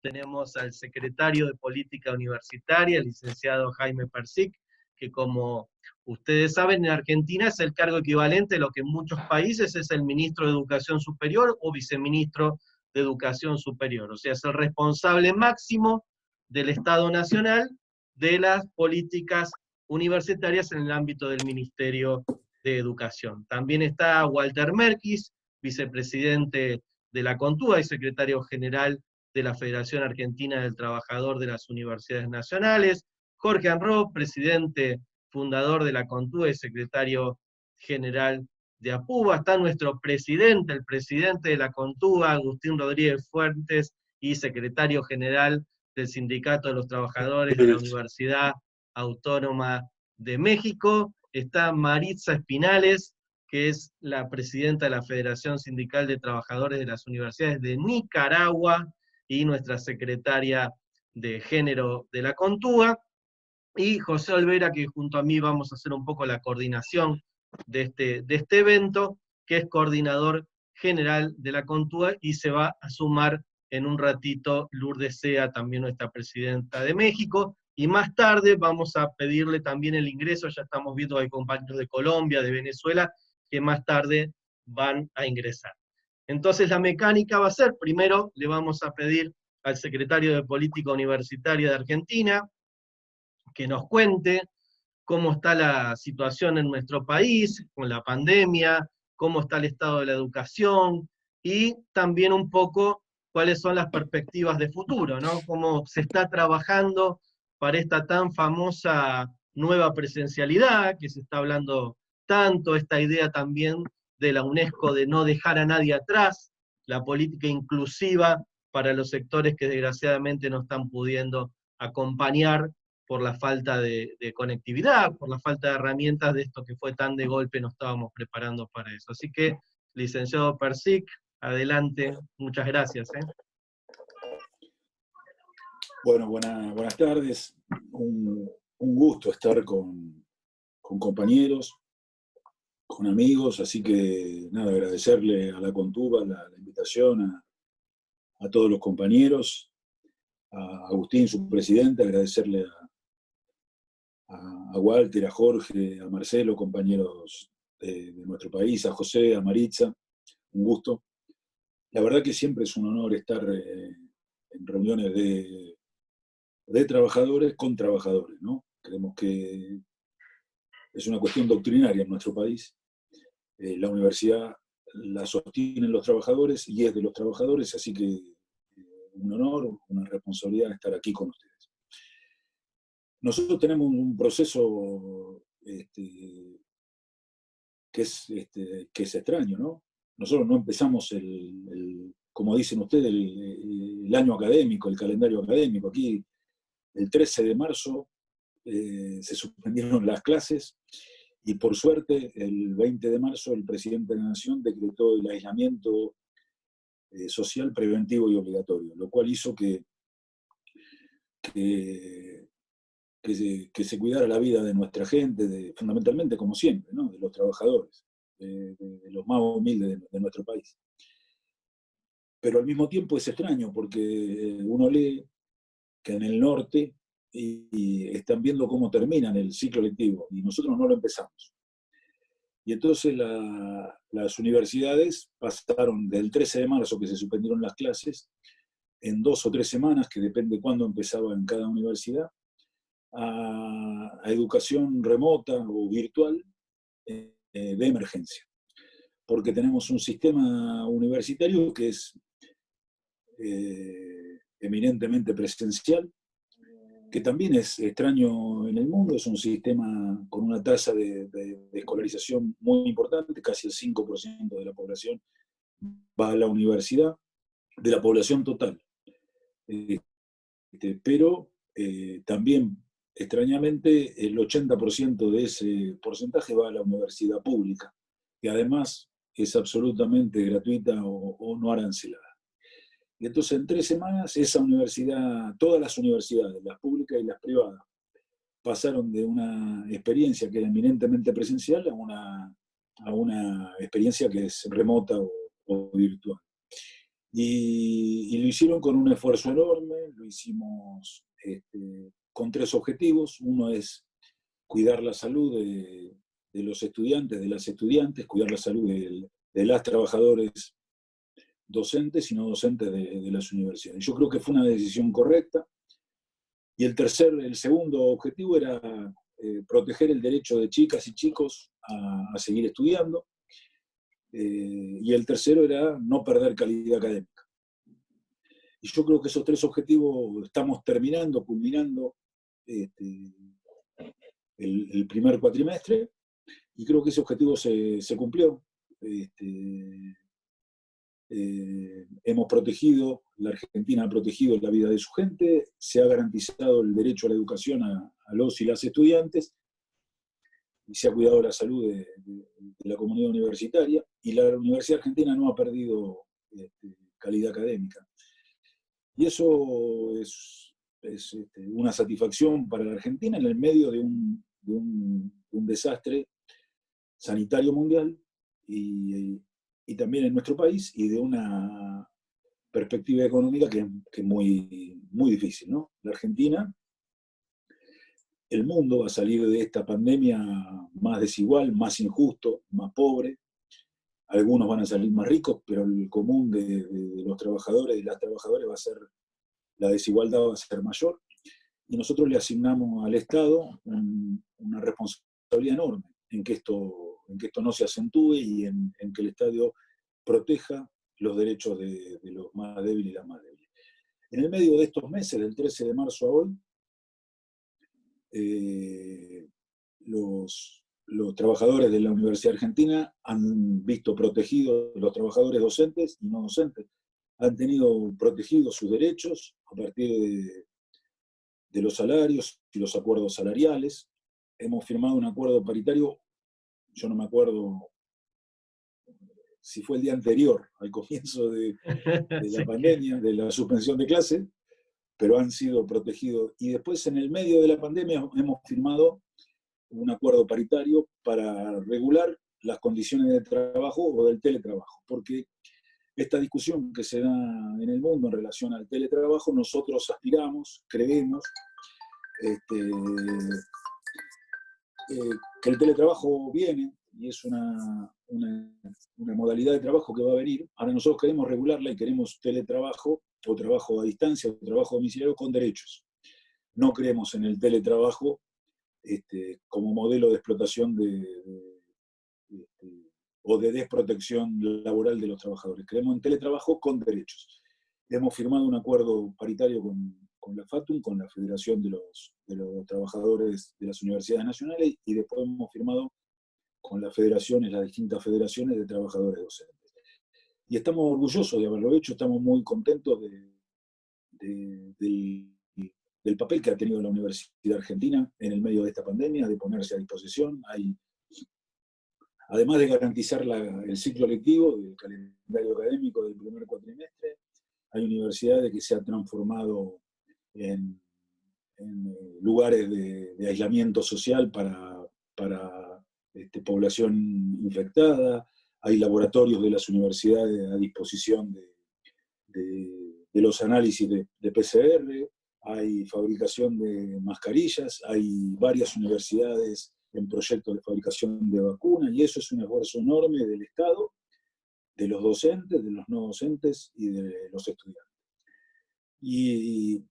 tenemos al secretario de Política Universitaria, el licenciado Jaime Persic, que como ustedes saben, en Argentina es el cargo equivalente a lo que en muchos países es el ministro de Educación Superior o viceministro de Educación Superior. O sea, es el responsable máximo del Estado Nacional de las políticas universitarias en el ámbito del Ministerio de Educación. También está Walter Merkis, vicepresidente de la CONTUA y secretario general de la Federación Argentina del Trabajador de las Universidades Nacionales, Jorge Anró, presidente fundador de la CONTUA y secretario general de APUBA, está nuestro presidente, el presidente de la CONTUA, Agustín Rodríguez Fuentes, y secretario general del Sindicato de los Trabajadores de la Universidad Autónoma de México, está Maritza Espinales, que es la presidenta de la Federación Sindical de Trabajadores de las Universidades de Nicaragua, y nuestra secretaria de Género de la CONTUA, y José Olvera, que junto a mí vamos a hacer un poco la coordinación de este evento, que es coordinador general de la CONTUA, y se va a sumar en un ratito Lourdes Sea, también nuestra presidenta de México, y más tarde vamos a pedirle también el ingreso, ya estamos viendo que hay compañeros de Colombia, de Venezuela, que más tarde van a ingresar. Entonces la mecánica va a ser, primero le vamos a pedir al secretario de Política Universitaria de Argentina que nos cuente cómo está la situación en nuestro país con la pandemia, cómo está el estado de la educación, y también un poco cuáles son las perspectivas de futuro, ¿no? Cómo se está trabajando para esta tan famosa nueva presencialidad, que se está hablando tanto, esta idea también de la UNESCO de no dejar a nadie atrás, la política inclusiva para los sectores que desgraciadamente no están pudiendo acompañar por la falta de conectividad, por la falta de herramientas de esto que fue tan de golpe, no estábamos preparando para eso. Así que, licenciado Persic, adelante, muchas gracias. Bueno, buenas tardes. Un gusto estar con compañeros, con amigos, así que nada, agradecerle a la CONTUBA la invitación a todos los compañeros, a Agustín, su presidente, agradecerle a Walter, a Jorge, a Marcelo, compañeros de nuestro país, a José, a Maritza, un gusto. La verdad que siempre es un honor estar en reuniones de trabajadores con trabajadores, ¿no? Creemos que es una cuestión doctrinaria en nuestro país. La universidad la sostienen los trabajadores y es de los trabajadores, así que un honor, una responsabilidad estar aquí con ustedes. Nosotros tenemos un proceso que es extraño, ¿no? Nosotros no empezamos como dicen ustedes, el año académico, el calendario académico. Aquí el 13 de marzo se suspendieron las clases y por suerte el 20 de marzo el presidente de la Nación decretó el aislamiento social preventivo y obligatorio, lo cual hizo que se cuidara la vida de nuestra gente, fundamentalmente como siempre, ¿no? De los trabajadores, de los más humildes de nuestro país. Pero al mismo tiempo es extraño porque uno lee que en el norte y están viendo cómo terminan el ciclo lectivo y nosotros no lo empezamos. Y entonces las universidades pasaron del 13 de marzo, que se suspendieron las clases, en 2 o 3 semanas, que depende cuándo empezaba en cada universidad, a educación remota o virtual de emergencia. Porque tenemos un sistema universitario que es eminentemente presencial, que también es extraño en el mundo, es un sistema con una tasa de escolarización muy importante, casi el 5% de la población va a la universidad, de la población total. Pero también, extrañamente, el 80% de ese porcentaje va a la universidad pública, que además es absolutamente gratuita o no arancelada. Y entonces en 3 semanas esa universidad, todas las universidades, las públicas y las privadas, pasaron de una experiencia que era eminentemente presencial a una experiencia que es remota o virtual. Y lo hicieron con un esfuerzo enorme, lo hicimos con 3 objetivos. Uno es cuidar la salud de los estudiantes, de las estudiantes, cuidar la salud de las trabajadores docentes y no docentes de las universidades. Yo creo que fue una decisión correcta. Y el segundo objetivo era proteger el derecho de chicas y chicos a seguir estudiando. Y el tercero era no perder calidad académica. Y yo creo que esos 3 objetivos estamos terminando, culminando el primer cuatrimestre, y creo que ese objetivo se cumplió. Hemos protegido, la Argentina ha protegido la vida de su gente, se ha garantizado el derecho a la educación a los y las estudiantes, y se ha cuidado la salud de la comunidad universitaria, y la Universidad Argentina no ha perdido calidad académica. Y eso es una satisfacción para la Argentina en el medio de un desastre sanitario mundial, y también en nuestro país, y de una perspectiva económica que es muy, muy difícil, ¿no? La Argentina, el mundo va a salir de esta pandemia más desigual, más injusto, más pobre. Algunos van a salir más ricos, pero el común de los trabajadores y las trabajadoras la desigualdad va a ser mayor. Y nosotros le asignamos al Estado una responsabilidad enorme en que esto no se acentúe, y en que el Estado proteja los derechos de los más débiles y las más débiles. En el medio de estos meses, del 13 de marzo a hoy, los trabajadores de la Universidad Argentina han visto protegidos, los trabajadores docentes y no docentes, han tenido protegidos sus derechos a partir de los salarios y los acuerdos salariales. Hemos firmado un acuerdo paritario, yo no me acuerdo si fue el día anterior al comienzo de la Sí. pandemia, de la suspensión de clases, pero han sido protegidos. Y después, en el medio de la pandemia, hemos firmado un acuerdo paritario para regular las condiciones de trabajo o del teletrabajo, porque esta discusión que se da en el mundo en relación al teletrabajo, nosotros aspiramos, creemos, que el teletrabajo viene, y es una modalidad de trabajo que va a venir. Ahora nosotros queremos regularla y queremos teletrabajo, o trabajo a distancia, o trabajo domiciliario con derechos. No creemos en el teletrabajo como modelo de explotación o de desprotección laboral de los trabajadores. Creemos en teletrabajo con derechos. Hemos firmado un acuerdo paritario con la FATUM, con la Federación de los Trabajadores de las Universidades Nacionales, y después hemos firmado con las federaciones, las distintas federaciones de trabajadores docentes. Y estamos orgullosos de haberlo hecho, estamos muy contentos del papel que ha tenido la Universidad Argentina en el medio de esta pandemia, de ponerse a disposición. Además de garantizar el ciclo lectivo del calendario académico del primer cuatrimestre, hay universidades que se han transformado en lugares de aislamiento social para población infectada. Hay laboratorios de las universidades a disposición de los análisis de PCR, hay fabricación de mascarillas, hay varias universidades en proyectos de fabricación de vacunas, y eso es un esfuerzo enorme del Estado, de los docentes, de los no docentes y de los estudiantes. Y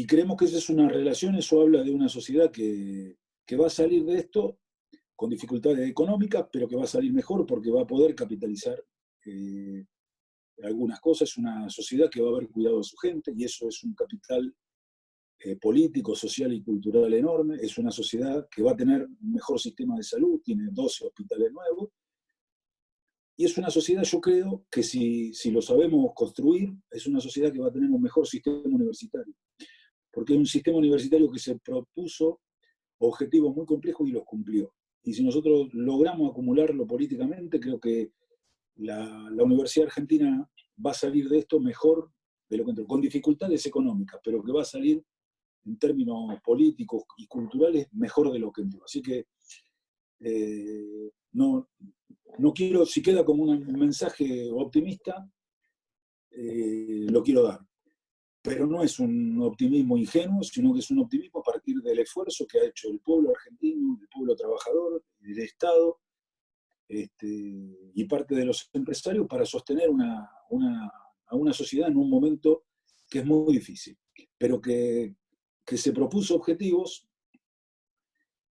creemos que esa es una relación, eso habla de una sociedad que va a salir de esto con dificultades económicas, pero que va a salir mejor porque va a poder capitalizar algunas cosas. Es una sociedad que va a haber cuidado de su gente, y eso es un capital político, social y cultural enorme. Es una sociedad que va a tener un mejor sistema de salud, tiene 12 hospitales nuevos, y es una sociedad, yo creo, que si lo sabemos construir, es una sociedad que va a tener un mejor sistema universitario, porque es un sistema universitario que se propuso objetivos muy complejos y los cumplió. Y si nosotros logramos acumularlo políticamente, creo que la Universidad Argentina va a salir de esto mejor de lo que entró, con dificultades económicas, pero que va a salir en términos políticos y culturales mejor de lo que entró. Así que no no quiero, si queda como un mensaje optimista, lo quiero dar. Pero no es un optimismo ingenuo, sino que es un optimismo a partir del esfuerzo que ha hecho el pueblo argentino, el pueblo trabajador, el Estado, y parte de los empresarios para sostener a una sociedad en un momento que es muy difícil, pero que se propuso objetivos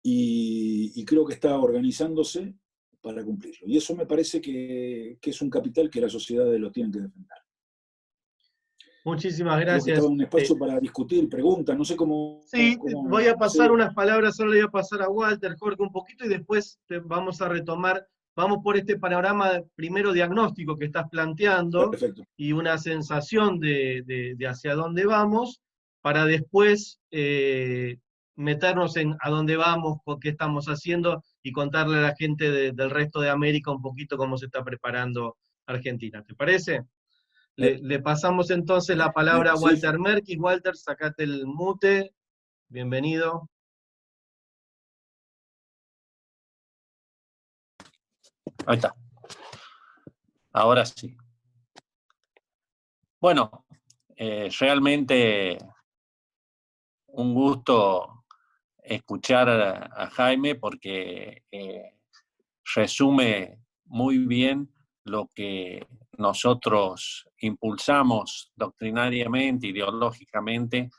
y creo que está organizándose para cumplirlo. Y eso me parece que es un capital que la sociedad lo tiene que defender. Muchísimas Creo que estaba gracias. en un espacio para discutir, preguntas, no sé Sí, cómo voy a pasar proceder. unas palabras, solo le voy a pasar a Walter, Jorge, un poquito y después vamos a retomar, vamos por este panorama primero diagnóstico que estás planteando Perfecto. y una sensación de hacia dónde vamos, para después meternos en a dónde vamos, con qué estamos haciendo y contarle a la gente del resto de América un poquito cómo se está preparando Argentina. ¿Te parece? Le pasamos entonces la palabra a Sí, Walter Merkis. Walter, sacate el mute. Bienvenido. Ahí está. Ahora sí. Bueno, realmente un gusto escuchar a Jaime porque resume muy bien lo que nosotros impulsamos doctrinariamente, ideológicamente,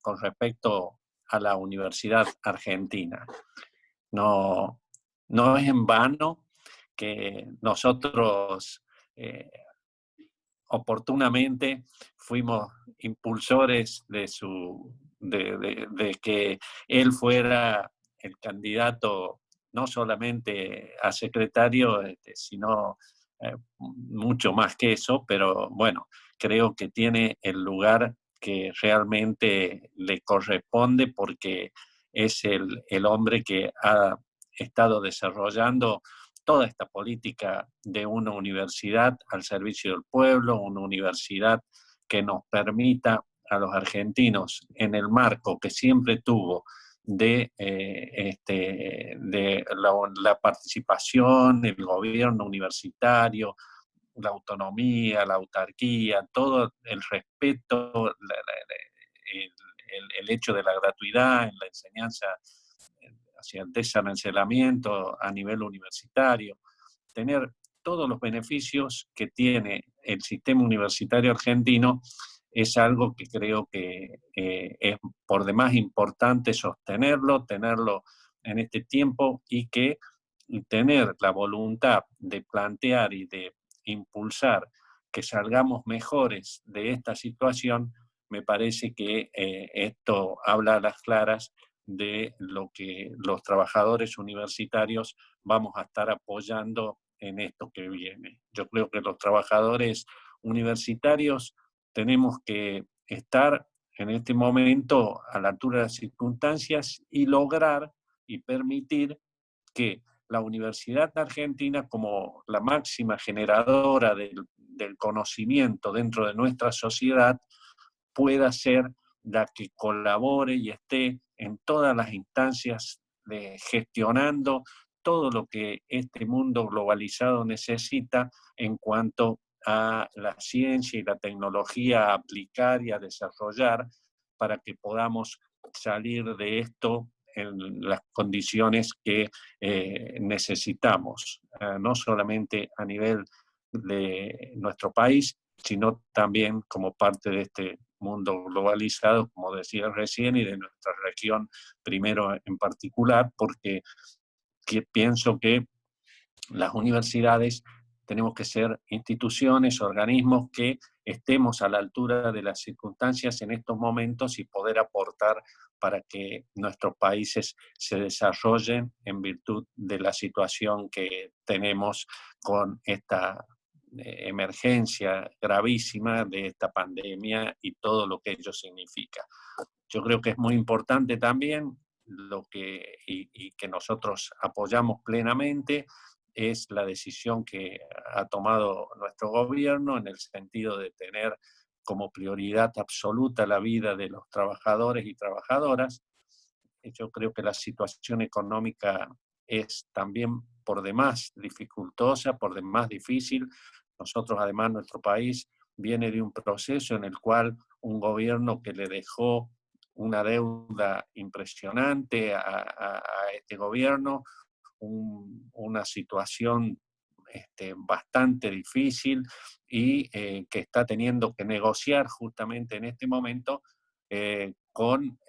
con respecto a la Universidad Argentina. No, no es en vano que nosotros oportunamente fuimos impulsores de que él fuera el candidato no solamente a secretario, sino mucho más que eso, pero bueno, creo que tiene el lugar que realmente le corresponde porque es el hombre que ha estado desarrollando toda esta política de una universidad al servicio del pueblo, una universidad que nos permita a los argentinos, en el marco que siempre tuvo de la participación, el gobierno universitario, la autonomía, la autarquía, todo el respeto, el hecho de la gratuidad en la enseñanza hacia el desarancelamiento a nivel universitario, tener todos los beneficios que tiene el sistema universitario argentino es algo que creo que es por demás importante sostenerlo, tenerlo en este tiempo y que tener la voluntad de plantear y de impulsar que salgamos mejores de esta situación, me parece que esto habla a las claras de lo que los trabajadores universitarios vamos a estar apoyando en esto que viene. Yo creo que los trabajadores universitarios tenemos que estar en este momento a la altura de las circunstancias y lograr y permitir que la Universidad Argentina, como la máxima generadora del conocimiento dentro de nuestra sociedad, pueda ser la que colabore y esté en todas las instancias gestionando todo lo que este mundo globalizado necesita en cuanto a la ciencia y la tecnología a aplicar y a desarrollar para que podamos salir de esto en las condiciones que necesitamos, no solamente a nivel de nuestro país, sino también como parte de este mundo globalizado, como decía recién, y de nuestra región primero en particular, porque pienso que las universidades tenemos que ser instituciones, organismos que estemos a la altura de las circunstancias en estos momentos y poder aportar para que nuestros países se desarrollen en virtud de la situación que tenemos con esta emergencia gravísima de esta pandemia y todo lo que ello significa. Yo creo que es muy importante también y que nosotros apoyamos plenamente es la decisión que ha tomado nuestro gobierno en el sentido de tener como prioridad absoluta la vida de los trabajadores y trabajadoras. Yo creo que la situación económica es también por demás dificultosa, por demás difícil. Nosotros, además, nuestro país viene de un proceso en el cual un gobierno que le dejó una deuda impresionante a este gobierno, una situación bastante difícil y que está teniendo que negociar justamente en este momento con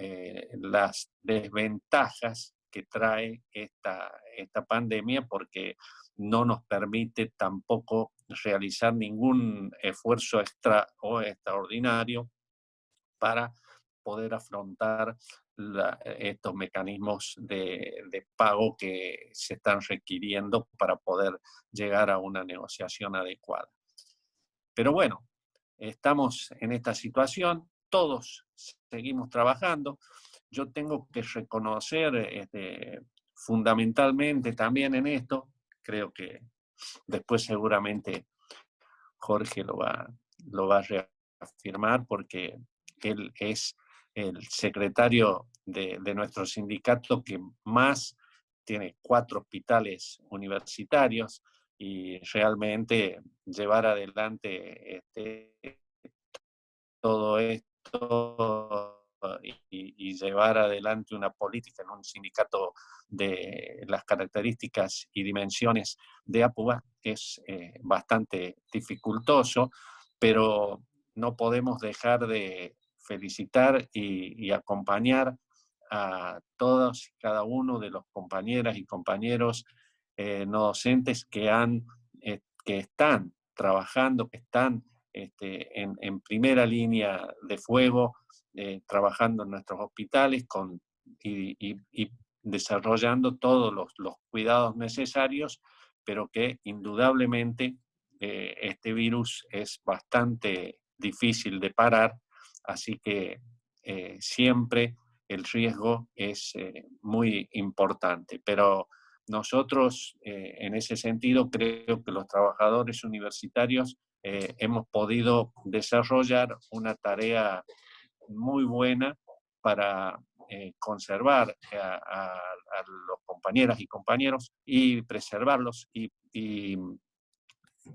las desventajas que trae esta pandemia, porque no nos permite tampoco realizar ningún esfuerzo extra o extraordinario para poder afrontar estos mecanismos de pago que se están requiriendo para poder llegar a una negociación adecuada. Pero bueno, estamos en esta situación, todos seguimos trabajando. Yo tengo que reconocer fundamentalmente también en esto, creo que después seguramente Jorge lo va a reafirmar, porque él es el secretario de nuestro sindicato que más tiene 4 hospitales universitarios, y realmente llevar adelante todo esto y llevar adelante una política en un sindicato de las características y dimensiones de APUA es bastante dificultoso, pero no podemos dejar de felicitar y acompañar a todos y cada uno de los compañeras y compañeros no docentes que están trabajando, que están en primera línea de fuego, trabajando en nuestros hospitales y desarrollando todos los cuidados necesarios, pero que indudablemente este virus es bastante difícil de parar, así que siempre el riesgo es muy importante. Pero nosotros, en ese sentido, creo que los trabajadores universitarios hemos podido desarrollar una tarea muy buena para conservar a los compañeras y compañeros y preservarlos. Y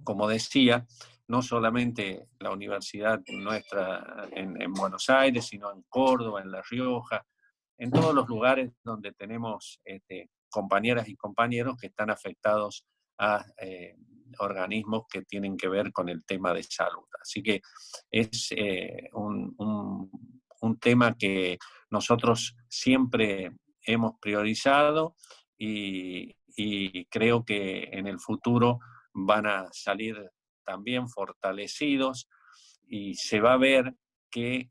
como decía, no solamente la universidad nuestra en Buenos Aires, sino en Córdoba, en La Rioja, en todos los lugares donde tenemos compañeras y compañeros que están afectados a organismos que tienen que ver con el tema de salud. Así que es un tema que nosotros siempre hemos priorizado y creo que en el futuro van a salir también fortalecidos y se va a ver que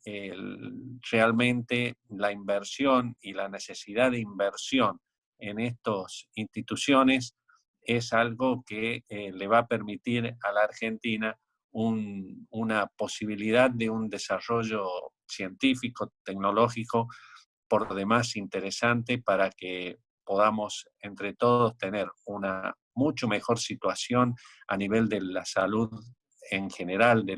realmente la inversión y la necesidad de inversión en estas instituciones es algo que le va a permitir a la Argentina una posibilidad de un desarrollo científico, tecnológico, por demás interesante, para que podamos entre todos tener una mucho mejor situación a nivel de la salud en general de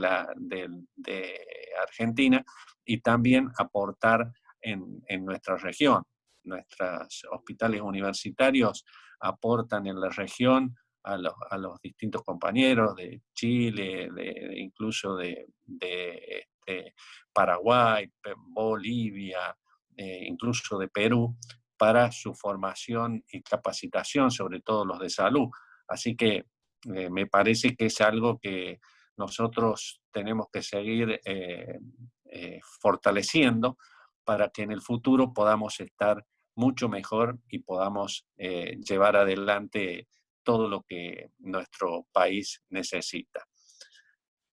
Argentina, y también aportar en nuestra región. Nuestros hospitales universitarios aportan en la región a los distintos compañeros de Chile, incluso de Paraguay, Bolivia, incluso de Perú, para su formación y capacitación, sobre todo los de salud. Así que me parece que es algo que nosotros tenemos que seguir fortaleciendo para que en el futuro podamos estar mucho mejor y podamos llevar adelante todo lo que nuestro país necesita.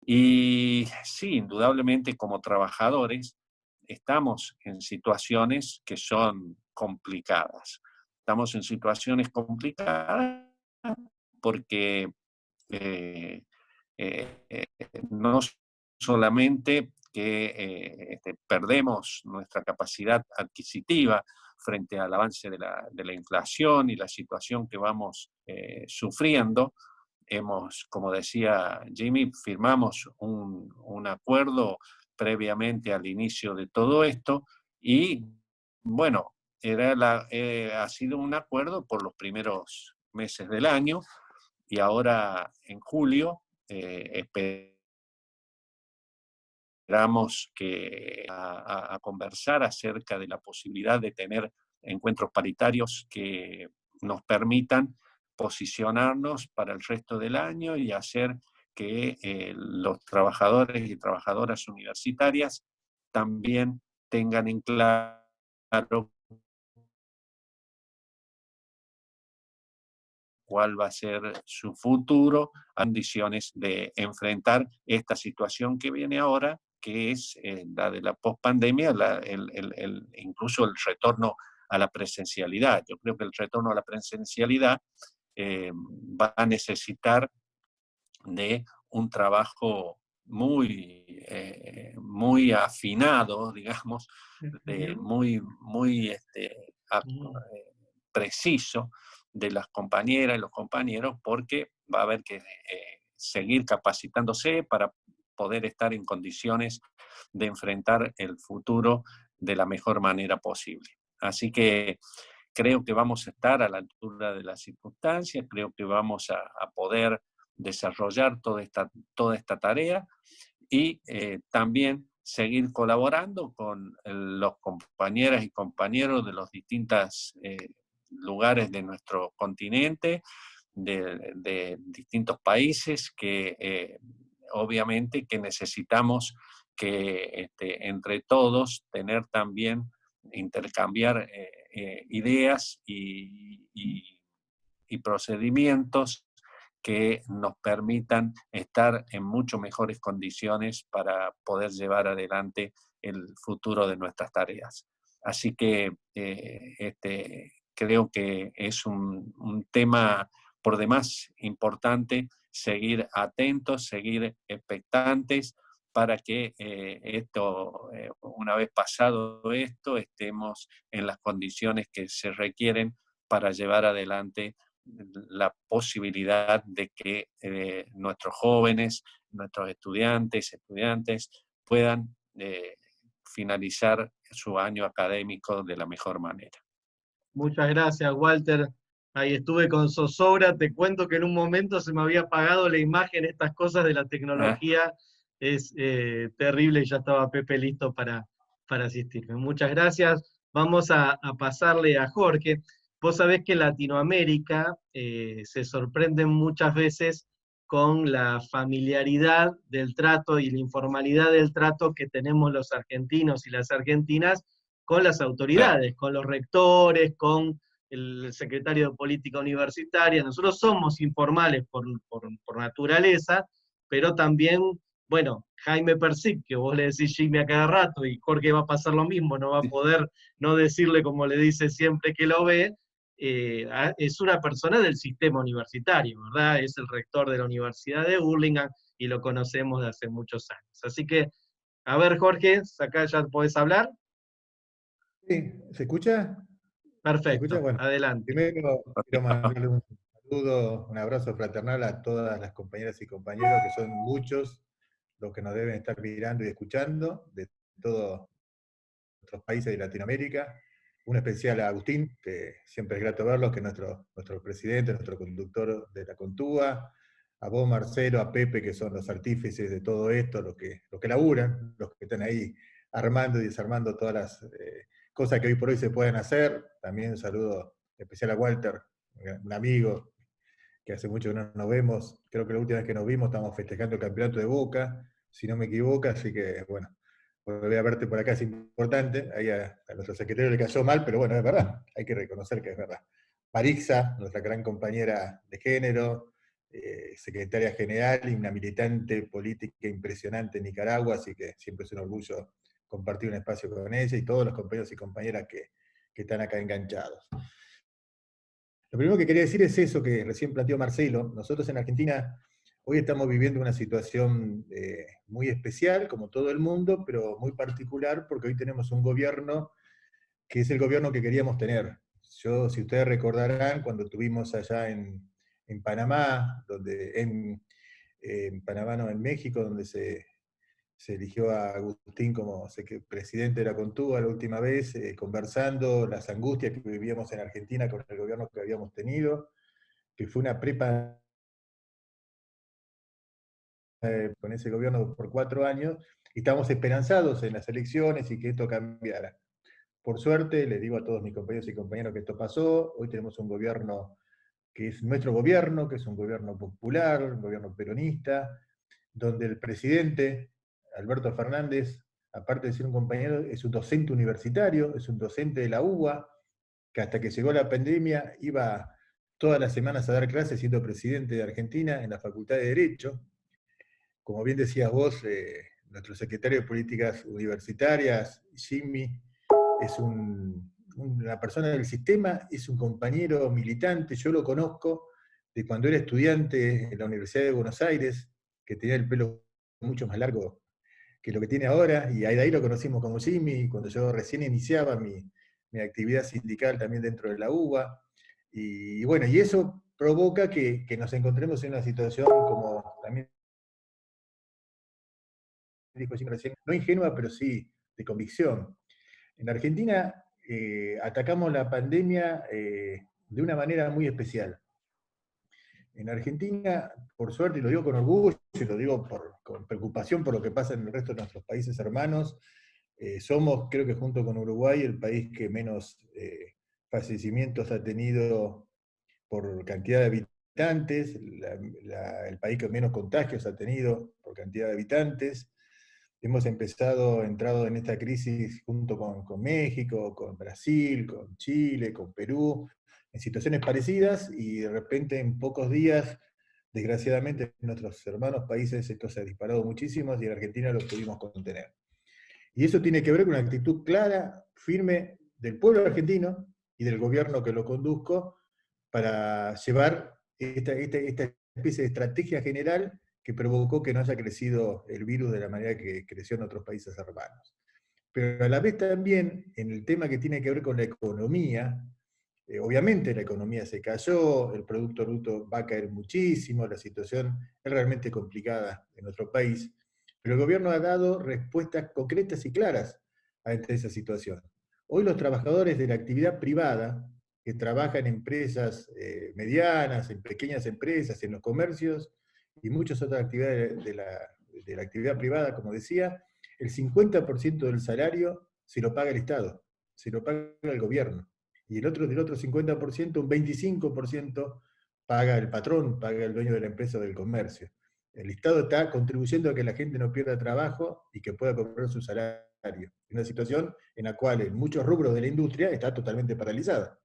Y sí, indudablemente como trabajadores estamos en situaciones que son complicadas. Estamos en situaciones complicadas porque no solamente que perdemos nuestra capacidad adquisitiva frente al avance de la inflación y la situación que vamos sufriendo. Como decía Jimmy, firmamos un acuerdo previamente al inicio de todo esto y, bueno, ha sido un acuerdo por los primeros meses del año, y ahora en julio esperamos a conversar acerca de la posibilidad de tener encuentros paritarios que nos permitan posicionarnos para el resto del año y hacer que los trabajadores y trabajadoras universitarias también tengan en claro cuál va a ser su futuro, condiciones de enfrentar esta situación que viene ahora, que es la de la pospandemia, incluso el retorno a la presencialidad. Yo creo que el retorno a la presencialidad va a necesitar de un trabajo muy afinado, digamos, muy preciso de las compañeras y los compañeros, porque va a haber que seguir capacitándose para poder estar en condiciones de enfrentar el futuro de la mejor manera posible. Así que creo que vamos a estar a la altura de las circunstancias, creo que vamos a poder desarrollar toda esta tarea y también seguir colaborando con los compañeras y compañeros de los distintos lugares de nuestro continente, de distintos países, que obviamente que necesitamos que entre todos tener también, intercambiar ideas y procedimientos que nos permitan estar en mucho mejores condiciones para poder llevar adelante el futuro de nuestras tareas. Así que creo que es un tema por demás importante, seguir atentos, seguir expectantes, para que una vez pasado esto, estemos en las condiciones que se requieren para llevar adelante la posibilidad de que nuestros jóvenes, nuestros estudiantes puedan finalizar su año académico de la mejor manera. Muchas gracias, Walter. Ahí estuve con zozobra. Te cuento que en un momento se me había apagado la imagen. Estas cosas de la tecnología es terrible, y ya estaba Pepe listo para asistirme. Muchas gracias. Vamos a pasarle a Jorge. Vos sabés que en Latinoamérica se sorprenden muchas veces con la familiaridad del trato y la informalidad del trato que tenemos los argentinos y las argentinas con las autoridades, con los rectores, con el secretario de Política Universitaria. Nosotros somos informales por naturaleza, pero también, bueno, Jaime Persic, que vos le decís Jimmy a cada rato, y Jorge va a pasar lo mismo, no va a poder no decirle como le dice siempre que lo ve, es una persona del sistema universitario, ¿verdad? Es el rector de la Universidad de Burlingame y lo conocemos de hace muchos años. Así que, a ver, Jorge, acá ya podés hablar. Sí, ¿se escucha? Perfecto, ¿Se escucha? Bueno, adelante. primero quiero mandarle un saludo, un abrazo fraternal a todas las compañeras y compañeros, que son muchos los que nos deben estar mirando y escuchando de todos nuestros países de Latinoamérica. Un especial a Agustín, que siempre es grato verlo, que es nuestro presidente, nuestro conductor de la Contúa. A vos, Marcelo, a Pepe, que son los artífices de todo esto, los que laburan, los que están ahí armando y desarmando todas las cosas que hoy por hoy se pueden hacer. También un saludo especial a Walter, un amigo que hace mucho que no nos vemos. Creo que la última vez que nos vimos estábamos festejando el campeonato de Boca, si no me equivoco, así que bueno, volver a verte por acá es importante. Ahí a nuestro secretario le cayó mal, pero bueno, es verdad, hay que reconocer que es verdad. Marixa, nuestra gran compañera de género, secretaria general y una militante política impresionante en Nicaragua, así que siempre es un orgullo compartir un espacio con ella y todos los compañeros y compañeras que están acá enganchados. Lo primero que quería decir es eso que recién planteó Marcelo. Nosotros en Argentina hoy estamos viviendo una situación muy especial, como todo el mundo, pero muy particular, porque hoy tenemos un gobierno que es el gobierno que queríamos tener. Si ustedes recordarán, cuando estuvimos allá en Panamá, en Panamá no, en México, donde se se eligió a Agustín como presidente de la Contúa la última vez, conversando las angustias que vivíamos en Argentina con el gobierno que habíamos tenido, que fue una prepa con ese gobierno por 4 años, y estábamos esperanzados en las elecciones y que esto cambiara. Por suerte, les digo a todos mis compañeros y compañeras que esto pasó. Hoy tenemos un gobierno que es nuestro gobierno, que es un gobierno popular, un gobierno peronista, donde el presidente, Alberto Fernández, aparte de ser un compañero, es un docente universitario, es un docente de la UBA, que hasta que llegó la pandemia iba todas las semanas a dar clases siendo presidente de Argentina en la Facultad de Derecho. Como bien decías vos, nuestro secretario de Políticas Universitarias, Jimmy, es una persona del sistema, es un compañero militante, yo lo conozco de cuando era estudiante en la Universidad de Buenos Aires, que tenía el pelo mucho más largo que lo que tiene ahora, y de ahí lo conocimos como Jimmy, cuando yo recién iniciaba mi actividad sindical también dentro de la UBA, y bueno, y eso provoca que nos encontremos en una situación como también dijo Jimmy recién, no ingenua, pero sí de convicción. En Argentina atacamos la pandemia de una manera muy especial. En Argentina, por suerte, y lo digo con orgullo, y lo digo con preocupación por lo que pasa en el resto de nuestros países hermanos, somos, creo que junto con Uruguay, el país que menos fallecimientos ha tenido por cantidad de habitantes, el país que menos contagios ha tenido por cantidad de habitantes. Hemos entrado en esta crisis junto con México, con Brasil, con Chile, con Perú, en situaciones parecidas, y de repente en pocos días, desgraciadamente en nuestros hermanos países esto se ha disparado muchísimo y en Argentina lo pudimos contener. Y eso tiene que ver con una actitud clara, firme del pueblo argentino y del gobierno que lo conduzco para llevar esta especie de estrategia general que provocó que no haya crecido el virus de la manera que creció en otros países hermanos. Pero a la vez también, en el tema que tiene que ver con la economía, obviamente la economía se cayó, el Producto Bruto va a caer muchísimo, la situación es realmente complicada en nuestro país, pero el gobierno ha dado respuestas concretas y claras ante esa situación. Hoy los trabajadores de la actividad privada, que trabajan en empresas medianas, en pequeñas empresas, en los comercios, y muchas otras actividades de la actividad privada, como decía, el 50% del salario se lo paga el Estado, se lo paga el gobierno. Y del otro 50%, un 25% paga el patrón, paga el dueño de la empresa o del comercio. El Estado está contribuyendo a que la gente no pierda trabajo y que pueda cobrar su salario. Una situación en la cual en muchos rubros de la industria está totalmente paralizada.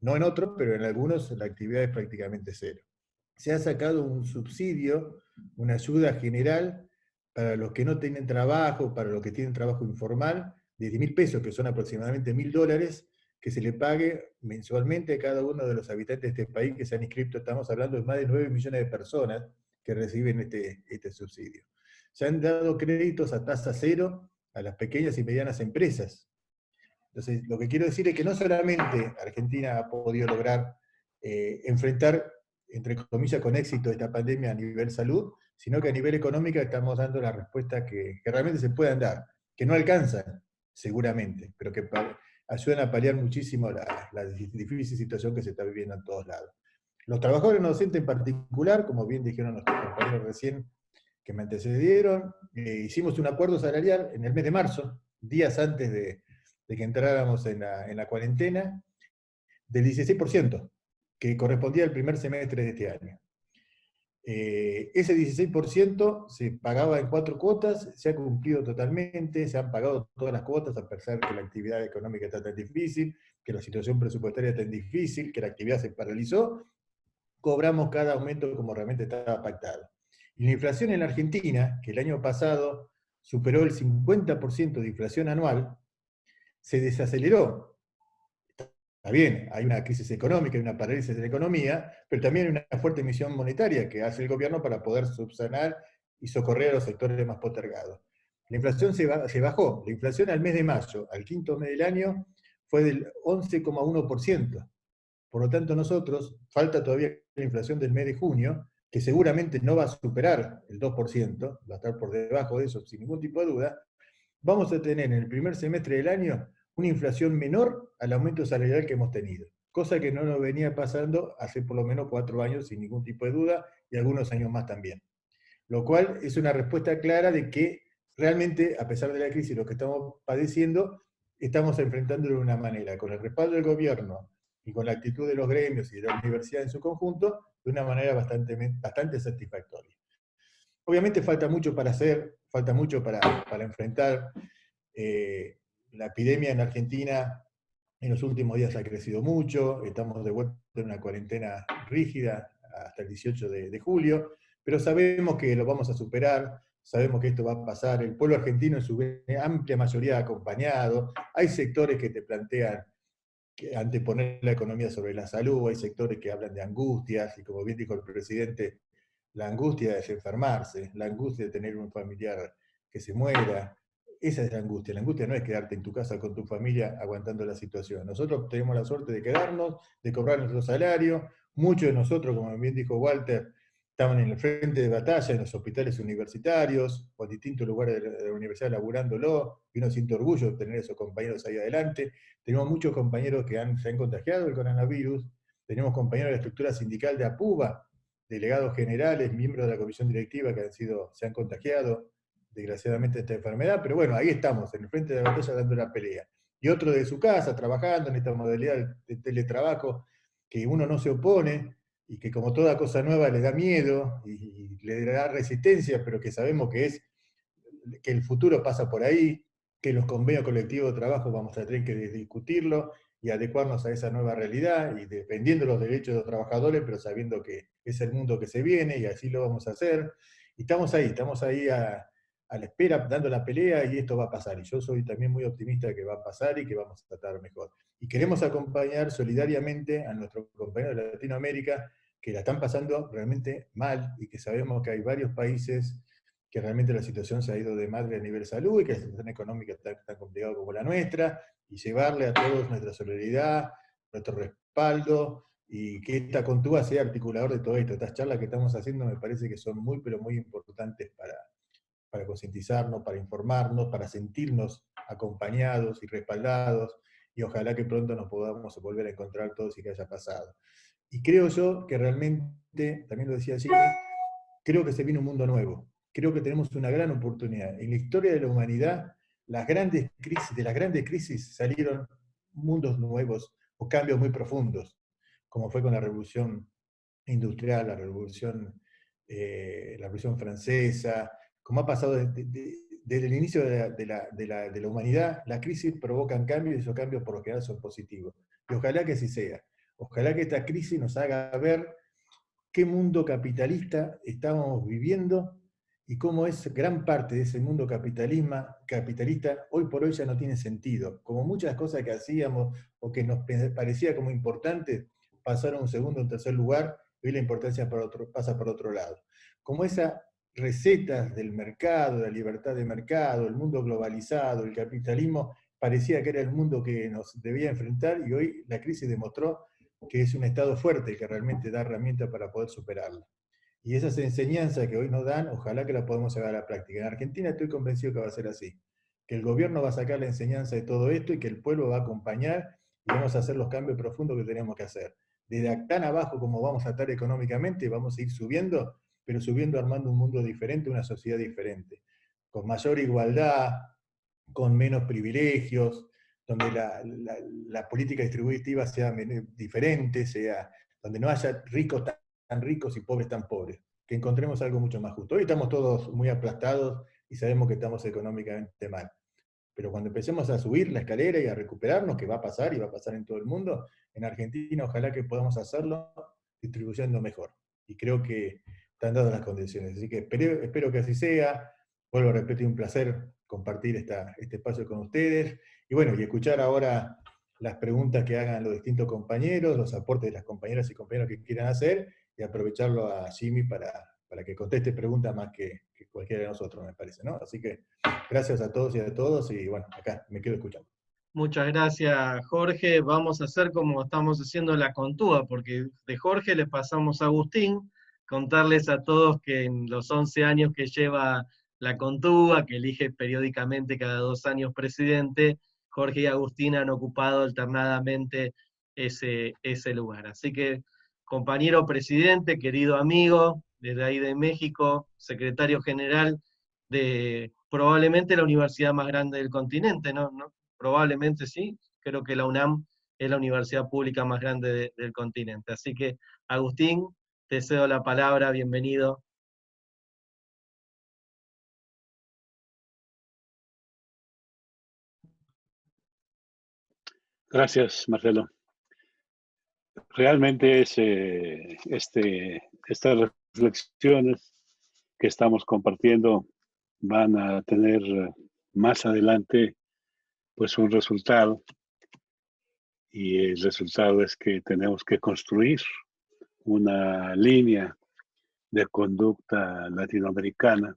No en otros, pero en algunos la actividad es prácticamente cero. Se ha sacado un subsidio, una ayuda general para los que no tienen trabajo, para los que tienen trabajo informal, de 10.000 pesos, que son aproximadamente $1.000, que se le pague mensualmente a cada uno de los habitantes de este país que se han inscrito. Estamos hablando de más de 9 millones de personas que reciben este subsidio. Se han dado créditos a tasa cero a las pequeñas y medianas empresas. Entonces, lo que quiero decir es que no solamente Argentina ha podido lograr enfrentar, entre comillas, con éxito esta pandemia a nivel salud, sino que a nivel económico estamos dando las respuestas que realmente se puedan dar, que no alcanzan, seguramente, pero que ayudan a paliar muchísimo la difícil situación que se está viviendo en todos lados. Los trabajadores no docentes en particular, como bien dijeron nuestros compañeros recién que me antecedieron, hicimos un acuerdo salarial en el mes de marzo, días antes de que entráramos en la cuarentena, del 16%, que correspondía al primer semestre de este año. Ese 16% se pagaba en 4 cuotas, se ha cumplido totalmente, se han pagado todas las cuotas, a pesar de que la actividad económica está tan difícil, que la situación presupuestaria está tan difícil, que la actividad se paralizó, cobramos cada aumento como realmente estaba pactado. Y la inflación en la Argentina, que el año pasado superó el 50% de inflación anual, se desaceleró. Está bien, hay una crisis económica, hay una parálisis de la economía, pero también hay una fuerte emisión monetaria que hace el gobierno para poder subsanar y socorrer a los sectores más postergados. La inflación se bajó. La inflación al mes de mayo, al quinto mes del año, fue del 11,1%. Por lo tanto, nosotros, falta todavía la inflación del mes de junio, que seguramente no va a superar el 2%, va a estar por debajo de eso sin ningún tipo de duda, vamos a tener en el primer semestre del año una inflación menor al aumento salarial que hemos tenido, cosa que no nos venía pasando hace por lo menos 4 años sin ningún tipo de duda, y algunos años más también. Lo cual es una respuesta clara de que realmente, a pesar de la crisis, lo que estamos padeciendo, estamos enfrentándolo de una manera, con el respaldo del gobierno y con la actitud de los gremios y de la universidad en su conjunto, de una manera bastante satisfactoria. Obviamente falta mucho para hacer, falta mucho para enfrentar. La epidemia en Argentina en los últimos días ha crecido mucho, estamos de vuelta en una cuarentena rígida hasta el 18 de julio, pero sabemos que lo vamos a superar, sabemos que esto va a pasar, el pueblo argentino en su amplia mayoría ha acompañado, hay sectores que te plantean que anteponer la economía sobre la salud, hay sectores que hablan de angustias, y como bien dijo el presidente, la angustia es enfermarse, la angustia de tener un familiar que se muera, esa es la angustia no es quedarte en tu casa con tu familia aguantando la situación. Nosotros tenemos la suerte de quedarnos, de cobrar nuestro salario, muchos de nosotros, como bien dijo Walter, estaban en el frente de batalla en los hospitales universitarios, o en distintos lugares de la universidad laburándolo, y uno siente orgullo de tener esos compañeros ahí adelante. Tenemos muchos compañeros que se han contagiado del coronavirus, tenemos compañeros de la estructura sindical de APUBA, delegados generales, miembros de la comisión directiva que se han contagiado, desgraciadamente, de esta enfermedad, pero bueno, ahí estamos, en el frente de la batalla dando la pelea. Y otro de su casa, trabajando en esta modalidad de teletrabajo, que uno no se opone, y que como toda cosa nueva le da miedo, y le da resistencia, pero que sabemos que el futuro pasa por ahí, que los convenios colectivos de trabajo vamos a tener que discutirlo y adecuarnos a esa nueva realidad, y defendiendo los derechos de los trabajadores, pero sabiendo que es el mundo que se viene, y así lo vamos a hacer. Y estamos ahí a la espera, dando la pelea, y esto va a pasar. Y yo soy también muy optimista de que va a pasar y que vamos a tratar mejor. Y queremos acompañar solidariamente a nuestros compañeros de Latinoamérica que la están pasando realmente mal, y que sabemos que hay varios países que realmente la situación se ha ido de madre a nivel salud, y que la situación económica está tan complicada como la nuestra, y llevarle a todos nuestra solidaridad, nuestro respaldo, y que esta Contúa sea articulador de todo esto. Estas charlas que estamos haciendo me parece que son muy, pero muy importantes para concientizarnos, para informarnos, para sentirnos acompañados y respaldados, y ojalá que pronto nos podamos volver a encontrar todos y que haya pasado. Y creo yo que realmente, también lo decía Jimmy, creo que se viene un mundo nuevo. Creo que tenemos una gran oportunidad. En la historia de la humanidad, de las grandes crisis salieron mundos nuevos o cambios muy profundos, como fue con la Revolución Industrial, la Revolución Francesa, como ha pasado desde el inicio de la humanidad. Las crisis provocan cambios, y esos cambios por lo general son positivos. Y ojalá que así sea. Ojalá que esta crisis nos haga ver qué mundo capitalista estamos viviendo, y cómo es gran parte de ese mundo capitalista hoy por hoy ya no tiene sentido. Como muchas cosas que hacíamos o que nos parecía como importantes, pasaron a un segundo o un tercer lugar, y hoy la importancia pasa por otro lado. Como esas recetas del mercado, de la libertad de mercado, el mundo globalizado, el capitalismo, parecía que era el mundo que nos debía enfrentar, y hoy la crisis demostró que es un Estado fuerte que realmente da herramientas para poder superarla. Y esas enseñanzas que hoy nos dan, ojalá que las podamos llevar a la práctica. En Argentina estoy convencido que va a ser así, que el gobierno va a sacar la enseñanza de todo esto, y que el pueblo va a acompañar, y vamos a hacer los cambios profundos que tenemos que hacer. Desde tan abajo como vamos a estar económicamente, vamos a ir subiendo, pero subiendo armando un mundo diferente, una sociedad diferente, con mayor igualdad, con menos privilegios, donde la política distributiva sea diferente, donde no haya ricos tan ricos y pobres tan pobres, que encontremos algo mucho más justo. Hoy estamos todos muy aplastados y sabemos que estamos económicamente mal, pero cuando empecemos a subir la escalera y a recuperarnos, que va a pasar y va a pasar en todo el mundo, en Argentina ojalá que podamos hacerlo distribuyendo mejor. Y creo que están dadas las condiciones. Así que espero que así sea. Vuelvo a repetir, un placer compartir este espacio con ustedes. Y bueno, y escuchar ahora las preguntas que hagan los distintos compañeros, los aportes de las compañeras y compañeros que quieran hacer, y aprovecharlo a Jimmy para que conteste preguntas más que cualquiera de nosotros, me parece, ¿no? Así que gracias a todos y a todos, y bueno, acá me quedo escuchando. Muchas gracias, Jorge. Vamos a hacer como estamos haciendo la Contúa, porque de Jorge le pasamos a Agustín, contarles a todos que en los 11 años que lleva la Contúa, que elige periódicamente cada 2 años presidente, Jorge y Agustín han ocupado alternadamente ese lugar. Así que, compañero presidente, querido amigo, desde ahí de México, secretario general de probablemente la universidad más grande del continente, ¿no? Probablemente sí, creo que la UNAM es la universidad pública más grande del continente. Así que, Agustín, te cedo la palabra, bienvenido. Gracias, Marcelo. Realmente es, estas reflexiones que estamos compartiendo van a tener más adelante pues un resultado, y el resultado es que tenemos que construir una línea de conducta latinoamericana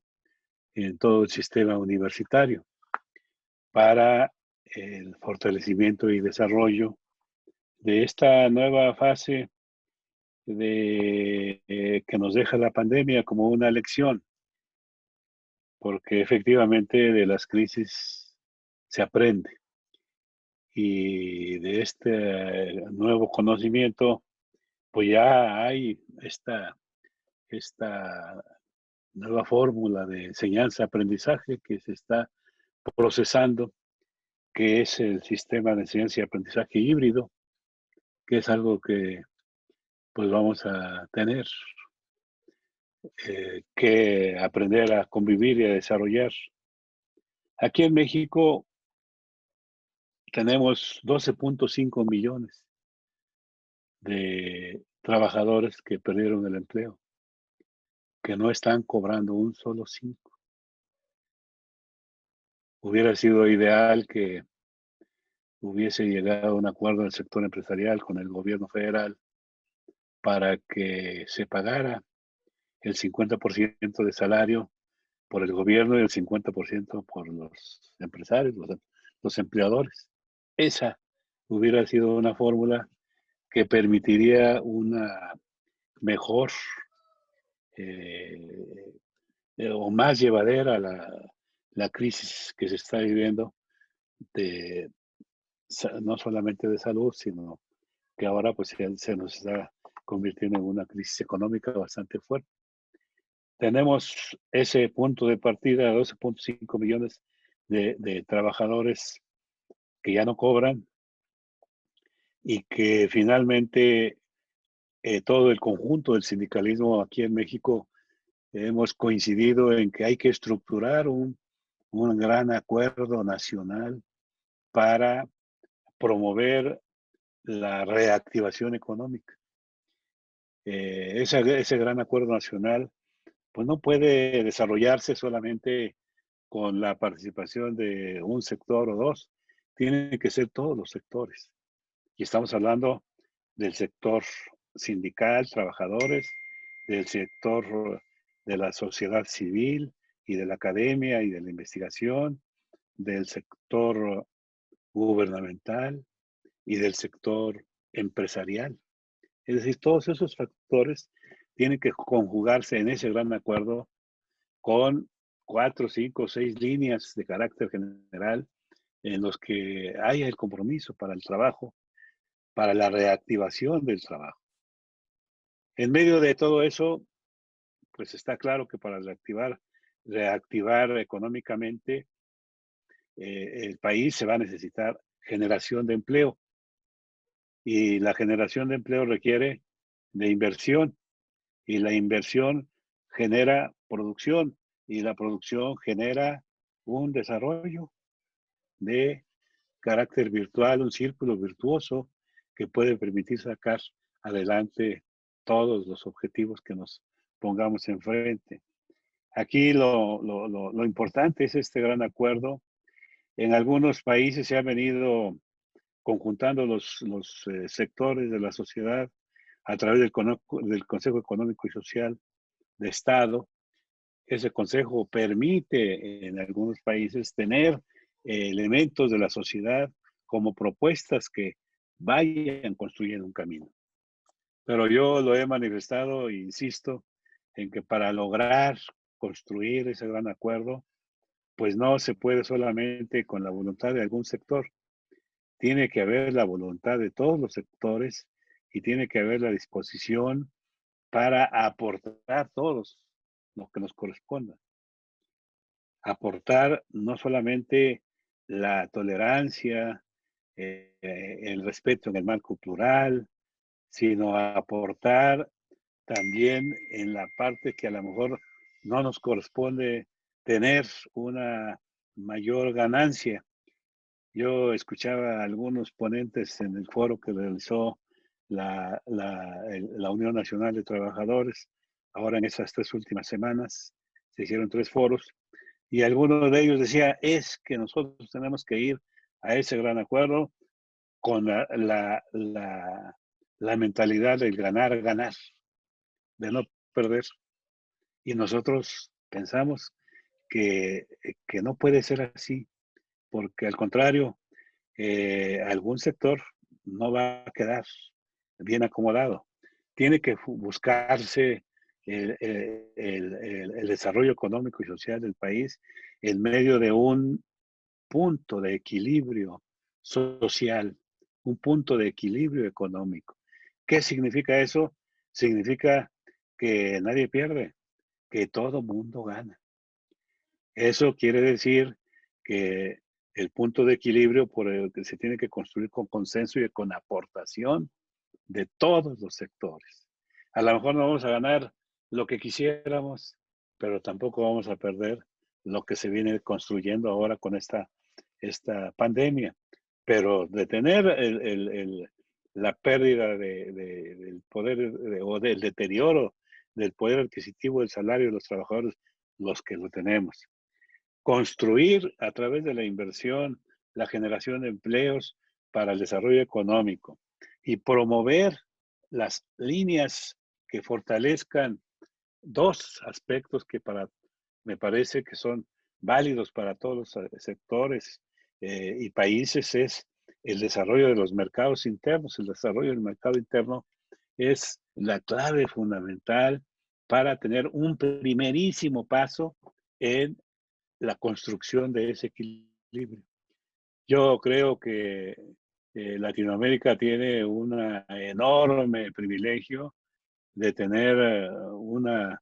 en todo el sistema universitario para el fortalecimiento y desarrollo de esta nueva fase que nos deja la pandemia como una lección, porque efectivamente de las crisis se aprende, y de este nuevo conocimiento pues ya hay esta nueva fórmula de enseñanza-aprendizaje que se está procesando, que es el sistema de enseñanza y aprendizaje híbrido, que es algo que pues vamos a tener que aprender a convivir y a desarrollar. Aquí en México tenemos 12.5 millones de trabajadores que perdieron el empleo, que no están cobrando un solo 5. Hubiera sido ideal que hubiese llegado a un acuerdo del sector empresarial con el gobierno federal para que se pagara el 50% de salario por el gobierno y el 50% por los empresarios, los empleadores. Esa hubiera sido una fórmula que permitiría una mejor o más llevadera la crisis que se está viviendo, no solamente de salud, sino que ahora pues se nos está convirtiendo en una crisis económica bastante fuerte. Tenemos ese punto de partida, 12.5 millones de trabajadores que ya no cobran, y que finalmente todo el conjunto del sindicalismo aquí en México hemos coincidido en que hay que estructurar un gran acuerdo nacional para promover la reactivación económica. Ese gran acuerdo nacional pues no puede desarrollarse solamente con la participación de un sector o dos, tienen que ser todos los sectores. Y estamos hablando del sector sindical, trabajadores, del sector de la sociedad civil y de la academia y de la investigación, del sector gubernamental y del sector empresarial. Es decir, todos esos factores tienen que conjugarse en ese gran acuerdo con 4, 5, 6 líneas de carácter general en los que haya el compromiso para el trabajo, para la reactivación del trabajo. En medio de todo eso, pues está claro que para reactivar económicamente el país se va a necesitar generación de empleo, y la generación de empleo requiere de inversión, y la inversión genera producción, y la producción genera un desarrollo de carácter virtual, un círculo virtuoso que puede permitir sacar adelante todos los objetivos que nos pongamos enfrente. Aquí lo importante es este gran acuerdo. En algunos países se han venido conjuntando los sectores de la sociedad a través del Consejo Económico y Social de Estado. Ese consejo permite en algunos países tener elementos de la sociedad como propuestas que vayan construyendo un camino. Pero yo lo he manifestado e insisto en que para lograr construir ese gran acuerdo, pues no se puede solamente con la voluntad de algún sector. Tiene que haber la voluntad de todos los sectores y tiene que haber la disposición para aportar todos lo que nos corresponda. Aportar no solamente la tolerancia, el respeto en el marco cultural, sino aportar también en la parte que a lo mejor no nos corresponde tener una mayor ganancia. Yo escuchaba a algunos ponentes en el foro que realizó la Unión Nacional de Trabajadores, ahora en esas 3 últimas semanas, se hicieron 3 foros, y alguno de ellos decía, es que nosotros tenemos que ir a ese gran acuerdo con la mentalidad del ganar, ganar, de no perder. Y nosotros pensamos que no puede ser así, porque al contrario, algún sector no va a quedar bien acomodado. Tiene que buscarse el desarrollo económico y social del país en medio de un punto de equilibrio social, un punto de equilibrio económico. ¿Qué significa eso? Significa que nadie pierde, que todo mundo gana. Eso quiere decir que el punto de equilibrio por el que se tiene que construir con consenso y con aportación de todos los sectores. A lo mejor no vamos a ganar lo que quisiéramos, pero tampoco vamos a perder lo que se viene construyendo ahora con esta pandemia. Pero detener la pérdida del poder o del deterioro del poder adquisitivo del salario de los trabajadores, los que lo tenemos. Construir a través de la inversión, la generación de empleos para el desarrollo económico y promover las líneas que fortalezcan 2 aspectos que me parece que son válidos para todos los sectores y países, es el desarrollo de los mercados internos. El desarrollo del mercado interno es la clave fundamental para tener un primerísimo paso en la construcción de ese equilibrio. Yo creo que Latinoamérica tiene un enorme privilegio de tener una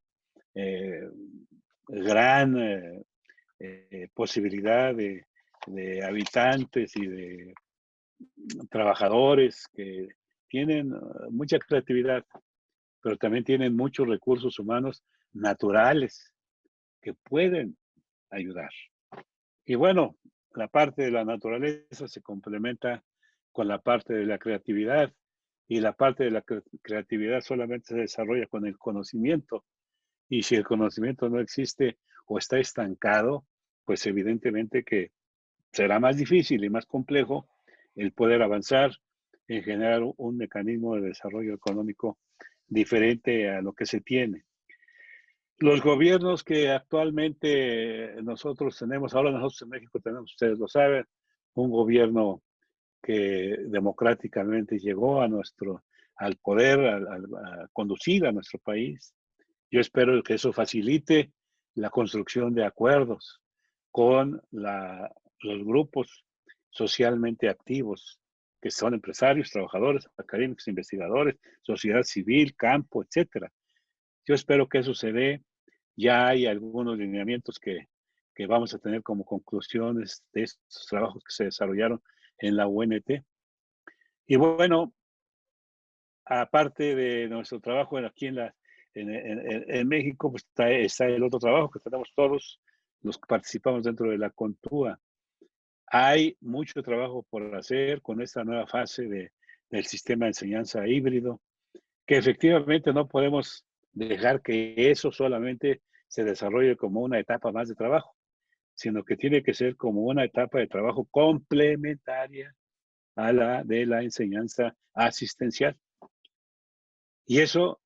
gran posibilidad de habitantes y de trabajadores que tienen mucha creatividad, pero también tienen muchos recursos humanos naturales que pueden ayudar. Y bueno, la parte de la naturaleza se complementa con la parte de la creatividad, y la parte de la creatividad solamente se desarrolla con el conocimiento. Y si el conocimiento no existe o está estancado, pues evidentemente que será más difícil y más complejo el poder avanzar en generar un mecanismo de desarrollo económico diferente a lo que se tiene. Los gobiernos que actualmente nosotros tenemos, ahora nosotros en México tenemos, ustedes lo saben, un gobierno que democráticamente llegó al poder, a conducir a nuestro país. Yo espero que eso facilite la construcción de acuerdos con los grupos socialmente activos, que son empresarios, trabajadores, académicos, investigadores, sociedad civil, campo, etcétera. Yo espero que eso se dé. Ya hay algunos lineamientos que vamos a tener como conclusiones de estos trabajos que se desarrollaron en la UNT. Y bueno, aparte de nuestro trabajo aquí en México, pues está el otro trabajo que tenemos todos los que participamos dentro de la CONTUA. Hay mucho trabajo por hacer con esta nueva fase del sistema de enseñanza híbrido, que efectivamente no podemos dejar que eso solamente se desarrolle como una etapa más de trabajo, sino que tiene que ser como una etapa de trabajo complementaria a la de la enseñanza asistencial. Y eso,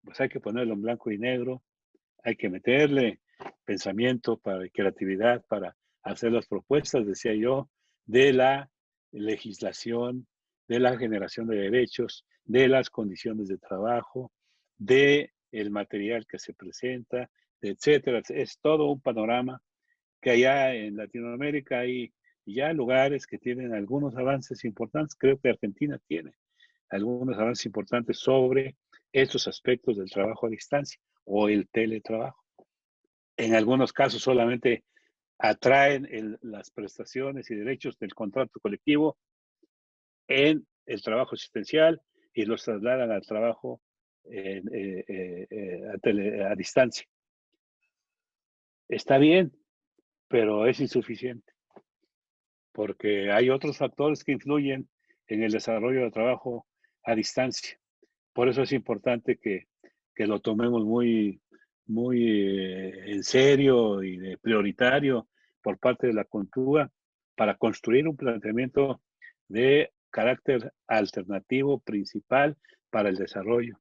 pues hay que ponerlo en blanco y negro, hay que meterle pensamiento y creatividad para hacer las propuestas, decía yo, de la legislación, de la generación de derechos, de las condiciones de trabajo, de el material que se presenta, etcétera. Es todo un panorama que allá en Latinoamérica hay ya lugares que tienen algunos avances importantes. Creo que Argentina tiene algunos avances importantes sobre estos aspectos del trabajo a distancia o el teletrabajo. En algunos casos solamente atraen las prestaciones y derechos del contrato colectivo en el trabajo asistencial y los trasladan al trabajo a distancia. Está bien, pero es insuficiente, porque hay otros factores que influyen en el desarrollo del trabajo a distancia. Por eso es importante que lo tomemos muy en serio y de prioritario por parte de la CONTUA para construir un planteamiento de carácter alternativo principal para el desarrollo.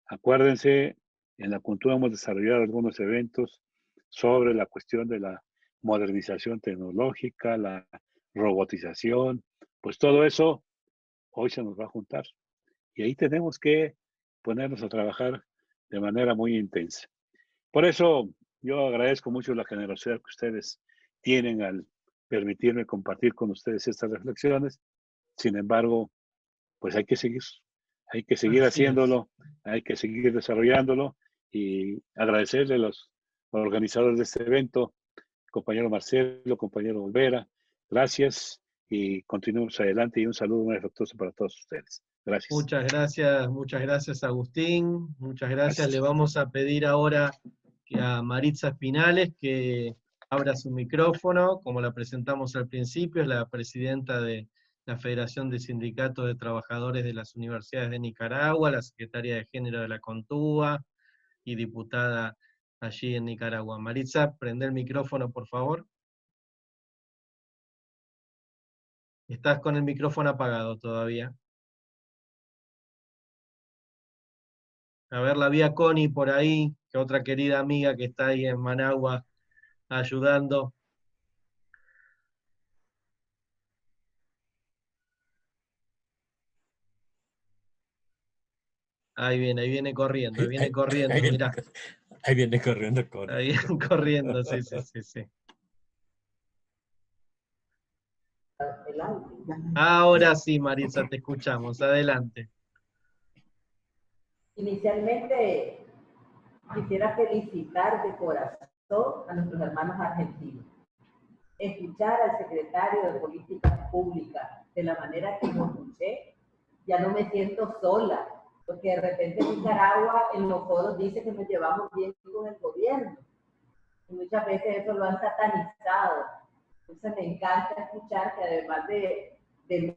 Acuérdense, en la CONTUA hemos desarrollado algunos eventos sobre la cuestión de la modernización tecnológica, la robotización, pues todo eso hoy se nos va a juntar. Y ahí tenemos que ponernos a trabajar de manera muy intensa. Por eso yo agradezco mucho la generosidad que ustedes tienen al permitirme compartir con ustedes estas reflexiones. Sin embargo, pues hay que seguir haciéndolo, hay que seguir desarrollándolo y agradecerle a los organizadores de este evento, compañero Marcelo, compañero Olvera, gracias y continuemos adelante y un saludo muy afectuoso para todos ustedes. Gracias. Muchas gracias Agustín, muchas gracias. Le vamos a pedir ahora a Maritza Espinales que abra su micrófono, como la presentamos al principio, es la presidenta de la Federación de Sindicatos de Trabajadores de las Universidades de Nicaragua, la secretaria de Género de la CONTUA y diputada allí en Nicaragua. Maritza, prende el micrófono, por favor. Estás con el micrófono apagado todavía. A ver, la vi a Connie por ahí, que otra querida amiga que está ahí en Managua ayudando. Ahí viene corriendo, mirá. Ahí viene corriendo con. Ahí viene corriendo, sí. Ahora sí, Maritza, te escuchamos. Adelante. Inicialmente, quisiera felicitar de corazón a nuestros hermanos argentinos. Escuchar al secretario de Políticas Públicas de la manera que lo escuché, ya no me siento sola, porque de repente Nicaragua en los foros dice que nos llevamos bien con el gobierno. Y muchas veces eso lo han satanizado. Entonces me encanta escuchar que además de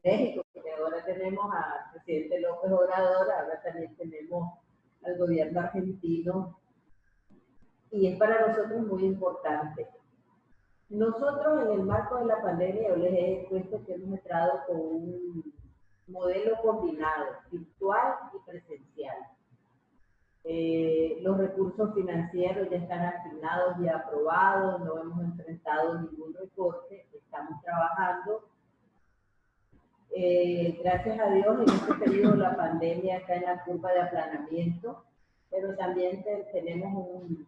México, que ahora tenemos al presidente López Obrador, ahora también tenemos al gobierno argentino, y es para nosotros muy importante. Nosotros en el marco de la pandemia, yo les he puesto que hemos entrado con un modelo combinado, virtual y presencial. Los recursos financieros ya están asignados y aprobados, no hemos enfrentado ningún recorte, estamos trabajando. Gracias a Dios, en este periodo la pandemia está en la curva de aplanamiento, pero también tenemos un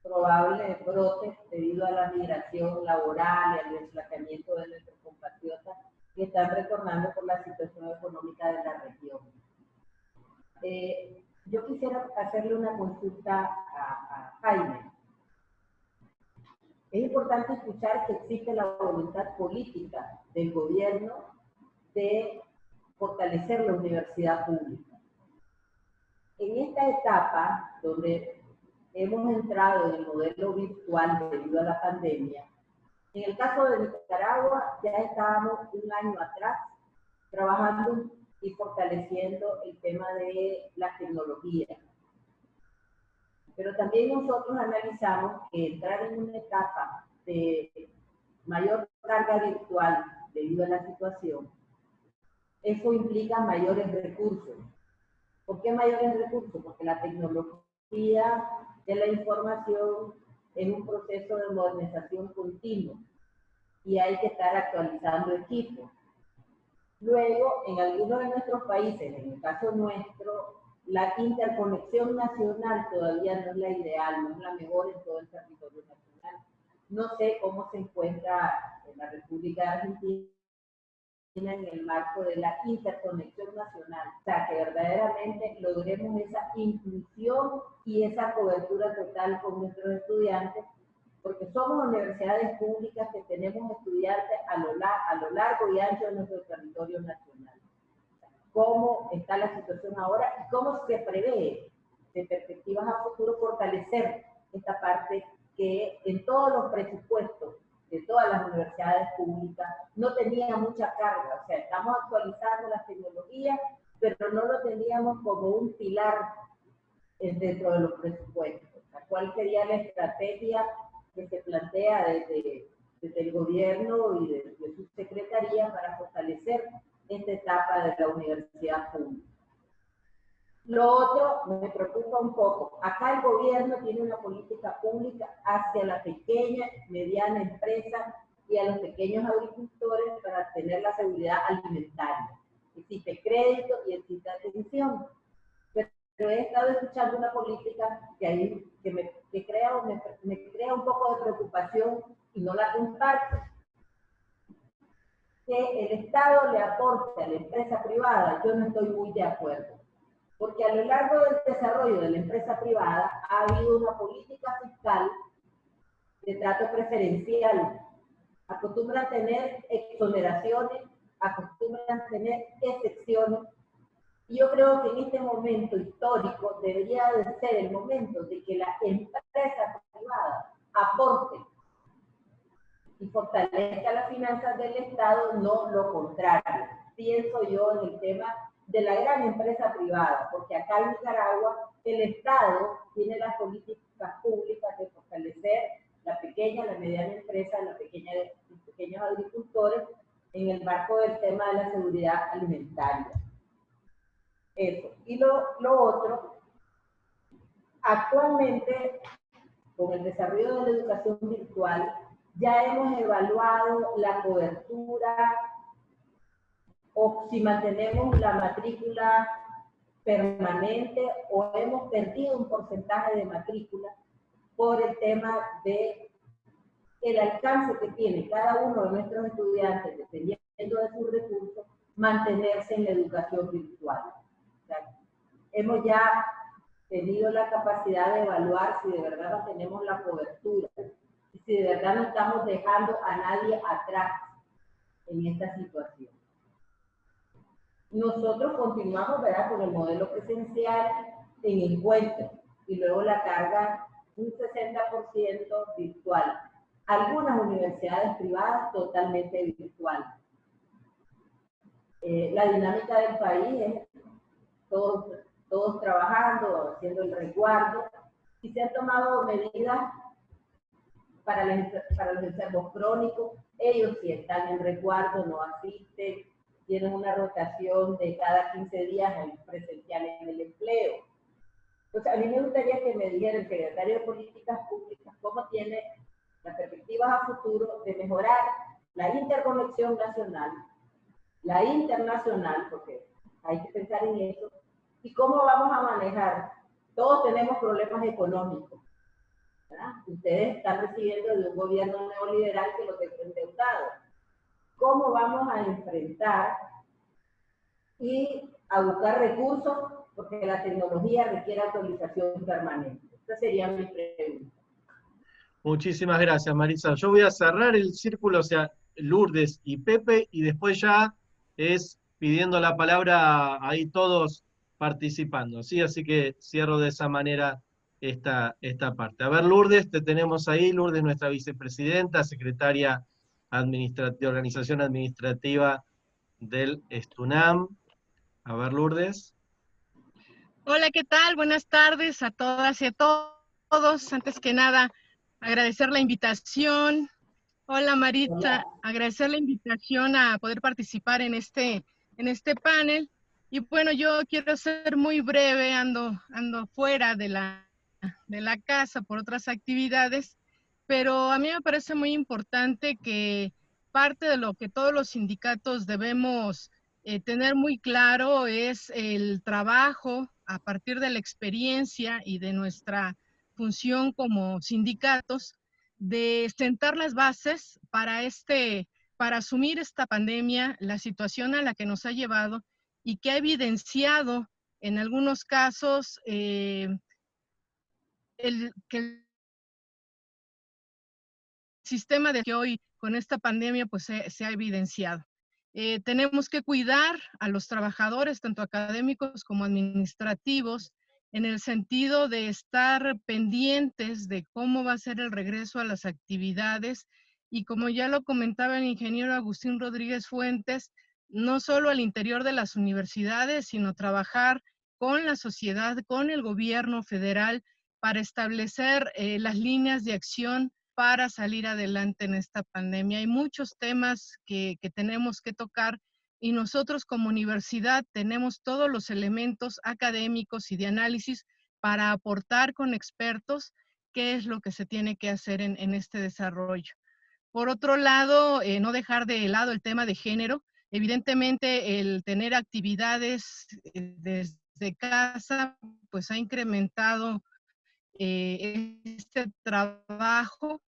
probable brote debido a la migración laboral y al desplazamiento de nuestros compatriotas que están retornando por la situación económica de la región. Yo quisiera hacerle una consulta a Jaime. Es importante escuchar que existe la voluntad política del gobierno de fortalecer la universidad pública. En esta etapa, donde hemos entrado en el modelo virtual debido a la pandemia, en el caso de Nicaragua ya estábamos un año atrás trabajando y fortaleciendo el tema de la tecnología. Pero también nosotros analizamos que entrar en una etapa de mayor carga virtual debido a la situación, eso implica mayores recursos. ¿Por qué mayores recursos? Porque la tecnología de la información es un proceso de modernización continua y hay que estar actualizando equipos. Luego, en algunos de nuestros países, en el caso nuestro, la interconexión nacional todavía no es la ideal, no es la mejor en todo el territorio nacional. No sé cómo se encuentra en la República de Argentina en el marco de la interconexión nacional, o sea, que verdaderamente logremos esa inclusión y esa cobertura total con nuestros estudiantes, porque somos universidades públicas que tenemos estudiantes a lo largo y ancho de nuestro territorio nacional. ¿Cómo está la situación ahora y cómo se prevé de perspectivas a futuro fortalecer esta parte que en todos los presupuestos de todas las universidades públicas no tenía mucha carga? O sea, estamos actualizando las tecnologías, pero no lo teníamos como un pilar dentro de los presupuestos. O sea, ¿cuál sería la estrategia que se plantea desde el gobierno y de su secretaría para fortalecer esta etapa de la universidad pública? Lo otro me preocupa un poco. Acá el gobierno tiene una política pública hacia la pequeña, mediana empresa y a los pequeños agricultores para tener la seguridad alimentaria. Existe crédito y existe atención. Pero he estado escuchando una política que me crea un poco de preocupación y no la comparto. Que el Estado le aporte a la empresa privada, yo no estoy muy de acuerdo. Porque a lo largo del desarrollo de la empresa privada ha habido una política fiscal de trato preferencial. Acostumbran a tener exoneraciones, acostumbran a tener excepciones. Y yo creo que en este momento histórico debería de ser el momento de que la empresa privada aporte y fortalezca las finanzas del Estado, no lo contrario. Pienso yo en el tema de la gran empresa privada, porque acá en Nicaragua el Estado tiene las políticas públicas de fortalecer la pequeña, la mediana empresa, los pequeños agricultores en el marco del tema de la seguridad alimentaria. Eso. Y lo otro, actualmente con el desarrollo de la educación virtual, ya hemos evaluado la cobertura o si mantenemos la matrícula permanente o hemos perdido un porcentaje de matrícula por el tema de el alcance que tiene cada uno de nuestros estudiantes, dependiendo de sus recursos, mantenerse en la educación virtual. O sea, hemos ya tenido la capacidad de evaluar si de verdad no tenemos la cobertura y si de verdad no estamos dejando a nadie atrás en esta situación. Nosotros continuamos, ¿verdad?, con el modelo presencial en encuentro y luego la carga un 60% virtual. Algunas universidades privadas totalmente virtual. La dinámica del país es todos trabajando, haciendo el resguardo, y se han tomado medidas para los enfermos crónicos. Ellos sí están en resguardo, no asisten, tienen una rotación de cada 15 días presencial en el empleo. Entonces, a mí me gustaría que me dijera el secretario de Políticas Públicas cómo tiene las perspectivas a futuro de mejorar la interconexión nacional, la internacional, porque hay que pensar en eso, y cómo vamos a manejar. Todos tenemos problemas económicos, ¿verdad? Ustedes están recibiendo de un gobierno neoliberal que los dejó endeudados. ¿Cómo vamos a enfrentar y a buscar recursos? Porque la tecnología requiere actualización permanente. Esa sería mi pregunta. Muchísimas gracias, Marisa. Yo voy a cerrar el círculo, o sea, Lourdes y Pepe, y después ya es pidiendo la palabra ahí todos participando, ¿sí? Así que cierro de esa manera esta parte. A ver, Lourdes, te tenemos ahí. Lourdes, nuestra vicepresidenta, secretaria de Organización Administrativa del STUNAM. A ver, Lourdes. Hola, ¿qué tal? Buenas tardes a todas y a todos. Antes que nada, agradecer la invitación. Hola, Maritza. Agradecer la invitación a poder participar en este panel. Y bueno, yo quiero ser muy breve, ando fuera de la casa por otras actividades, pero a mí me parece muy importante que parte de lo que todos los sindicatos debemos tener muy claro es el trabajo a partir de la experiencia y de nuestra función como sindicatos, de sentar las bases para asumir esta pandemia, la situación a la que nos ha llevado y que ha evidenciado en algunos casos que el sistema de que hoy con esta pandemia pues se ha evidenciado. Tenemos que cuidar a los trabajadores, tanto académicos como administrativos, en el sentido de estar pendientes de cómo va a ser el regreso a las actividades y como ya lo comentaba el ingeniero Agustín Rodríguez Fuentes, no solo al interior de las universidades, sino trabajar con la sociedad, con el gobierno federal para establecer las líneas de acción para salir adelante en esta pandemia. Hay muchos temas que tenemos que tocar y nosotros como universidad tenemos todos los elementos académicos y de análisis para aportar con expertos qué es lo que se tiene que hacer en este desarrollo. Por otro lado, no dejar de lado el tema de género. Evidentemente, el tener actividades desde casa, pues ha incrementado este trabajo.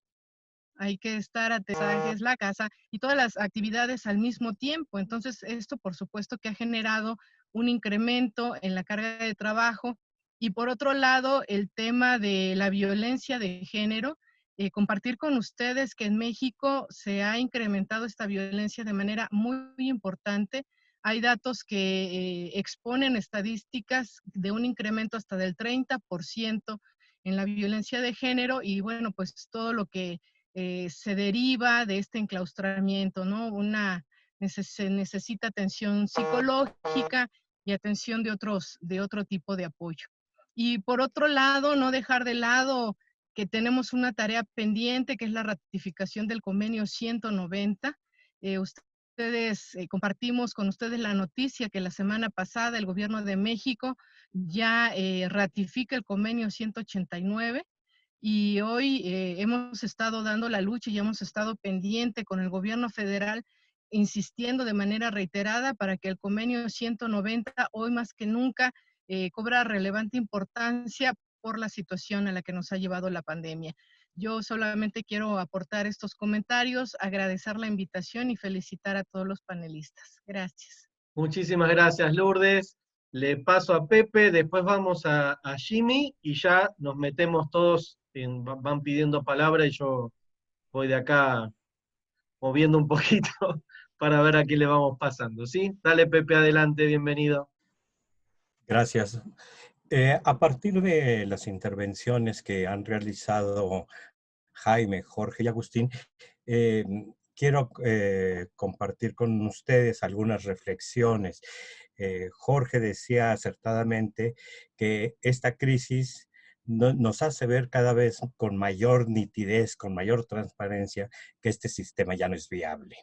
Hay que estar atentos la casa y todas las actividades al mismo tiempo. Entonces, esto por supuesto que ha generado un incremento en la carga de trabajo. Y por otro lado, el tema de la violencia de género, compartir con ustedes que en México se ha incrementado esta violencia de manera muy importante. Hay datos que exponen estadísticas de un incremento hasta del 30% en la violencia de género y bueno, pues todo lo que se deriva de este enclaustramiento, ¿no? Se necesita atención psicológica y atención de otro tipo de apoyo. Y por otro lado, no dejar de lado que tenemos una tarea pendiente, que es la ratificación del convenio 190. Compartimos con ustedes la noticia que la semana pasada el gobierno de México ya ratifica el convenio 189 y hoy hemos estado dando la lucha y hemos estado pendiente con el gobierno federal insistiendo de manera reiterada para que el convenio 190 hoy más que nunca cobra relevante importancia por la situación a la que nos ha llevado la pandemia. Yo solamente quiero aportar estos comentarios, agradecer la invitación y felicitar a todos los panelistas. Gracias. Muchísimas gracias, Lourdes. Le paso a Pepe, después vamos a Jimmy y ya nos metemos todos, van pidiendo palabra y yo voy de acá moviendo un poquito para ver a qué le vamos pasando, ¿sí? Dale, Pepe, adelante, bienvenido. Gracias. A partir de las intervenciones que han realizado Jaime, Jorge y Agustín, quiero compartir con ustedes algunas reflexiones. Jorge decía acertadamente que esta crisis nos hace ver cada vez con mayor nitidez, con mayor transparencia, que este sistema ya no es viable.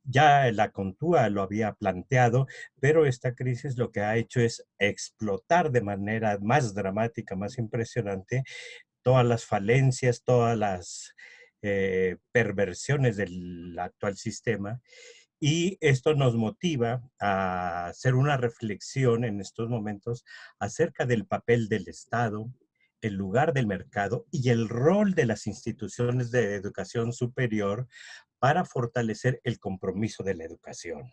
Ya la Contúa lo había planteado, pero esta crisis lo que ha hecho es explotar de manera más dramática, más impresionante, todas las falencias, todas las perversiones del actual sistema. Y esto nos motiva a hacer una reflexión en estos momentos acerca del papel del Estado, el lugar del mercado y el rol de las instituciones de educación superior para fortalecer el compromiso de la educación.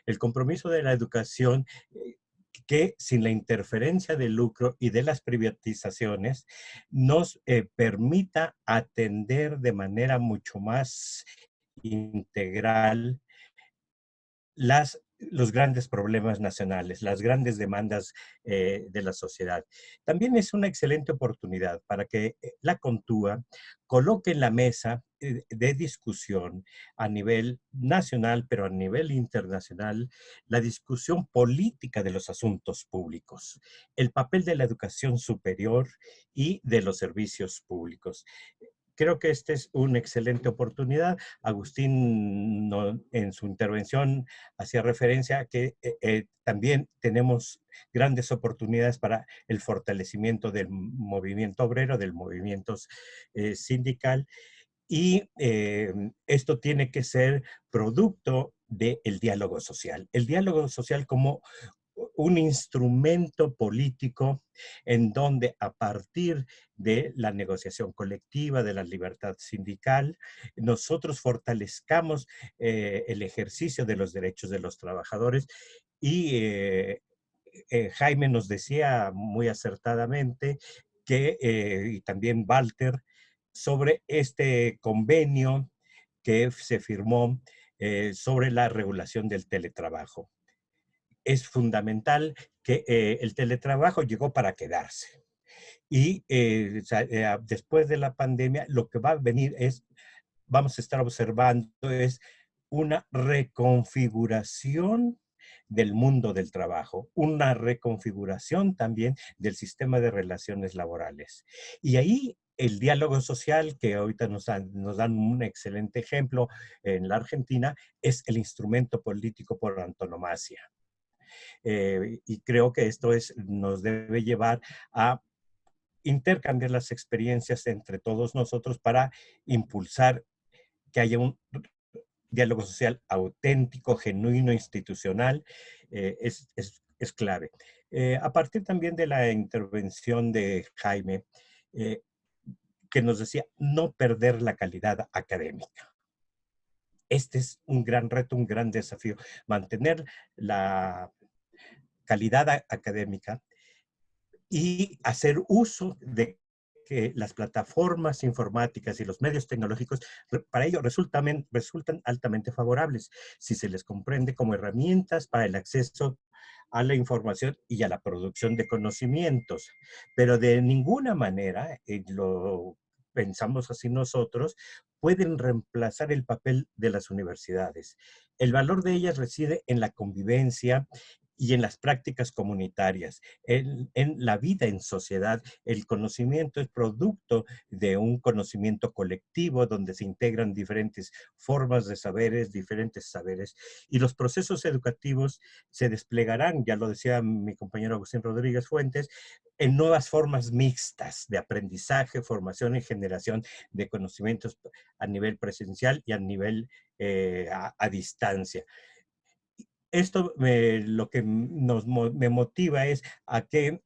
El compromiso de la educación que sin la interferencia del lucro y de las privatizaciones nos permita atender de manera mucho más integral los grandes problemas nacionales, las grandes demandas de la sociedad. También es una excelente oportunidad para que la Contúa coloque en la mesa de discusión a nivel nacional, pero a nivel internacional, la discusión política de los asuntos públicos, el papel de la educación superior y de los servicios públicos. Creo que esta es una excelente oportunidad. Agustín en su intervención hacía referencia a que también tenemos grandes oportunidades para el fortalecimiento del movimiento obrero, del movimiento sindical, y esto tiene que ser producto del diálogo social. El diálogo social como un instrumento político en donde a partir de la negociación colectiva, de la libertad sindical, nosotros fortalezcamos el ejercicio de los derechos de los trabajadores. Y Jaime nos decía muy acertadamente que, y también Walter, sobre este convenio que se firmó sobre la regulación del teletrabajo. Es fundamental que el teletrabajo llegó para quedarse. Y después de la pandemia, lo que va a venir es, vamos a estar observando, es una reconfiguración del mundo del trabajo, una reconfiguración también del sistema de relaciones laborales. Y ahí el diálogo social, que ahorita nos dan un excelente ejemplo en la Argentina, es el instrumento político por antonomasia. Y creo que esto nos debe llevar a intercambiar las experiencias entre todos nosotros para impulsar que haya un diálogo social auténtico, genuino, institucional, es clave. A partir también de la intervención de Jaime, que nos decía no perder la calidad académica. Este es un gran reto, un gran desafío, mantener la calidad académica y hacer uso de que las plataformas informáticas y los medios tecnológicos para ello resultan altamente favorables si se les comprende como herramientas para el acceso a la información y a la producción de conocimientos. Pero de ninguna manera, lo pensamos así nosotros, pueden reemplazar el papel de las universidades. El valor de ellas reside en la convivencia y en las prácticas comunitarias, en la vida en sociedad. El conocimiento es producto de un conocimiento colectivo donde se integran diferentes formas de saberes, diferentes saberes, y los procesos educativos se desplegarán, ya lo decía mi compañero Agustín Rodríguez Fuentes, en nuevas formas mixtas de aprendizaje, formación y generación de conocimientos a nivel presencial y a nivel a distancia. Esto lo que me motiva es a que,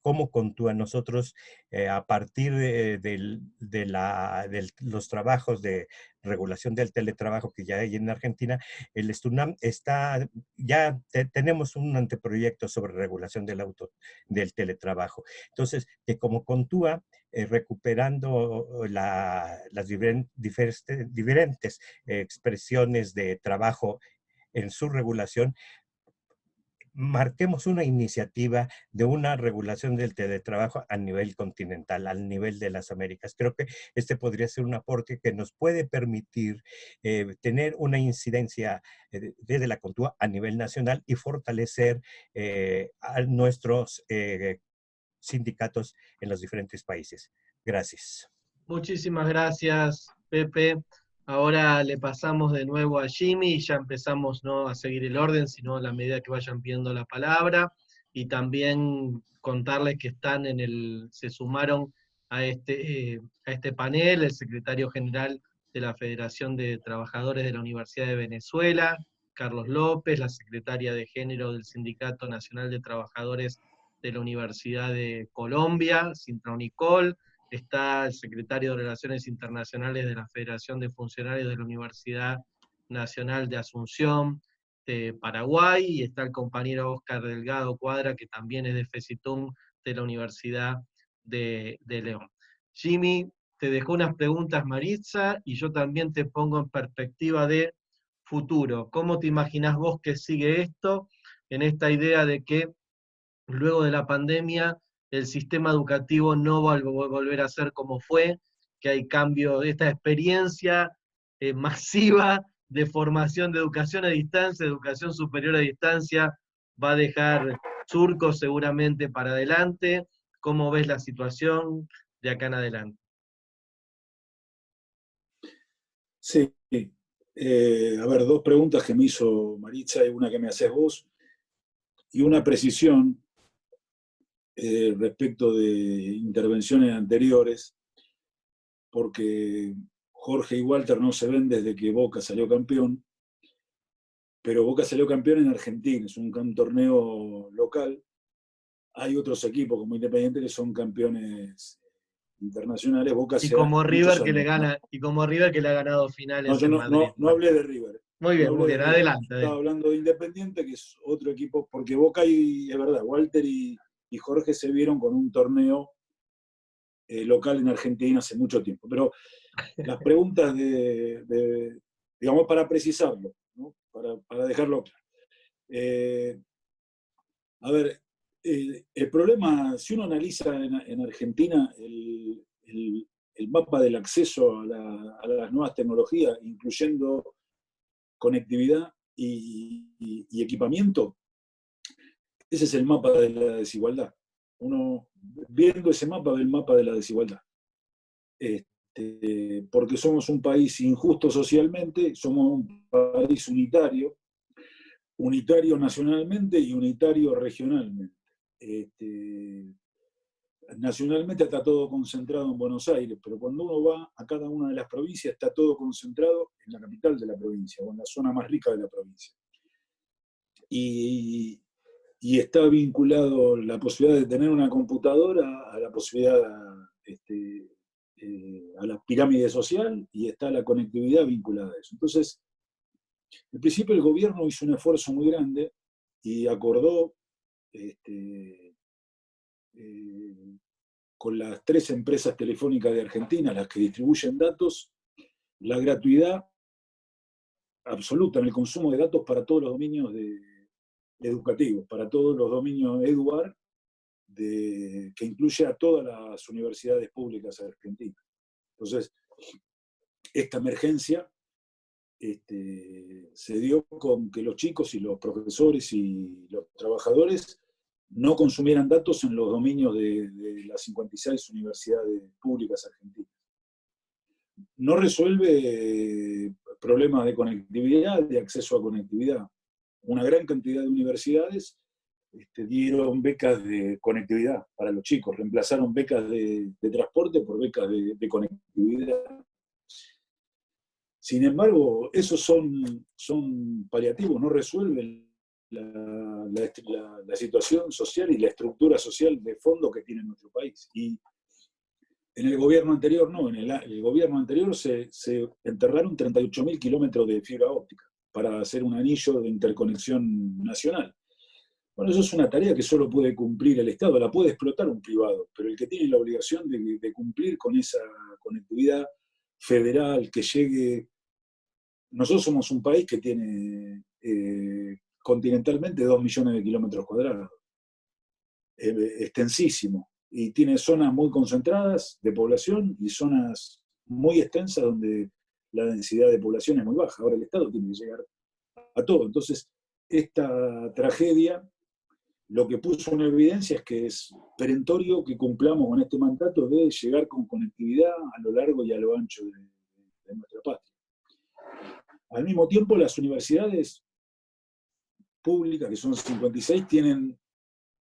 cómo Contúa nosotros, a partir de los trabajos de regulación del teletrabajo que ya hay en Argentina, el STUNAM ya tenemos un anteproyecto sobre regulación del teletrabajo. Entonces, que como Contúa, recuperando las diferentes expresiones de trabajo en su regulación, marquemos una iniciativa de una regulación del teletrabajo a nivel continental, al nivel de las Américas. Creo que este podría ser un aporte que nos puede permitir tener una incidencia desde la Contúa a nivel nacional y fortalecer a nuestros sindicatos en los diferentes países. Gracias. Muchísimas gracias, Pepe. Ahora le pasamos de nuevo a Jimmy y ya empezamos no a seguir el orden, sino a la medida que vayan pidiendo la palabra. Y también contarles que se sumaron a este panel el secretario general de la Federación de Trabajadores de la Universidad de Venezuela, Carlos López, la secretaria de Género del Sindicato Nacional de Trabajadores de la Universidad de Colombia, Sintra Unicol, está el secretario de Relaciones Internacionales de la Federación de Funcionarios de la Universidad Nacional de Asunción de Paraguay, y está el compañero Oscar Delgado Cuadra, que también es de FECITUM de la Universidad de León. Jimmy, te dejó unas preguntas Maritza, y yo también te pongo en perspectiva de futuro. ¿Cómo te imaginás vos que sigue esto, en esta idea de que luego de la pandemia el sistema educativo no va a volver a ser como fue, que hay cambio, esta experiencia masiva de formación de educación a distancia, educación superior a distancia, va a dejar surcos seguramente para adelante? ¿Cómo ves la situación de acá en adelante? Sí, a ver, dos preguntas que me hizo Maritza y una que me haces vos, y una precisión respecto de intervenciones anteriores, porque Jorge y Walter no se ven desde que Boca salió campeón, pero Boca salió campeón en Argentina, es un torneo local. Hay otros equipos como Independiente que son campeones internacionales. Boca Y hace como muchos River que le años, ¿no? gana, y como River que le ha ganado No, finales yo en no, Madrid. no hablé de River. Muy No hablé de bien, River. adelante. Estaba hablando de Independiente, que es otro equipo, porque Boca es verdad, Walter y Jorge se vieron con un torneo local en Argentina hace mucho tiempo. Pero las preguntas digamos, para precisarlo, ¿no? Para dejarlo claro. A ver, el problema, si uno analiza en Argentina el mapa del acceso a las nuevas tecnologías, incluyendo conectividad y equipamiento, ese es el mapa de la desigualdad. Uno, viendo ese mapa, ve el mapa de la desigualdad. Porque somos un país injusto socialmente, somos un país unitario nacionalmente y unitario regionalmente. Nacionalmente está todo concentrado en Buenos Aires, pero cuando uno va a cada una de las provincias está todo concentrado en la capital de la provincia o en la zona más rica de la provincia. Y está vinculado la posibilidad de tener una computadora a la posibilidad a la pirámide social, y está la conectividad vinculada a eso. Entonces, en principio el gobierno hizo un esfuerzo muy grande y acordó con las 3 empresas telefónicas de Argentina, las que distribuyen datos, la gratuidad absoluta en el consumo de datos para todos los dominios educativos, para todos los dominios EduAR, que incluye a todas las universidades públicas argentinas. Entonces, esta emergencia se dio con que los chicos y los profesores y los trabajadores no consumieran datos en los dominios de las 56 universidades públicas argentinas. No resuelve problemas de conectividad, de acceso a conectividad. Una gran cantidad de universidades dieron becas de conectividad para los chicos, reemplazaron becas de transporte por becas de conectividad. Sin embargo, esos son paliativos, no resuelven la situación social y la estructura social de fondo que tiene nuestro país. Y en el gobierno anterior no, en el gobierno anterior se enterraron 38.000 kilómetros de fibra óptica para hacer un anillo de interconexión nacional. Bueno, eso es una tarea que solo puede cumplir el Estado, la puede explotar un privado, pero el que tiene la obligación de cumplir con esa conectividad federal que llegue. Nosotros somos un país que tiene continentalmente 2 millones de kilómetros cuadrados, extensísimo, y tiene zonas muy concentradas de población y zonas muy extensas donde la densidad de población es muy baja. Ahora el Estado tiene que llegar a todo. Entonces, esta tragedia lo que puso en evidencia es que es perentorio que cumplamos con este mandato de llegar con conectividad a lo largo y a lo ancho de nuestra patria. Al mismo tiempo, las universidades públicas, que son 56, tienen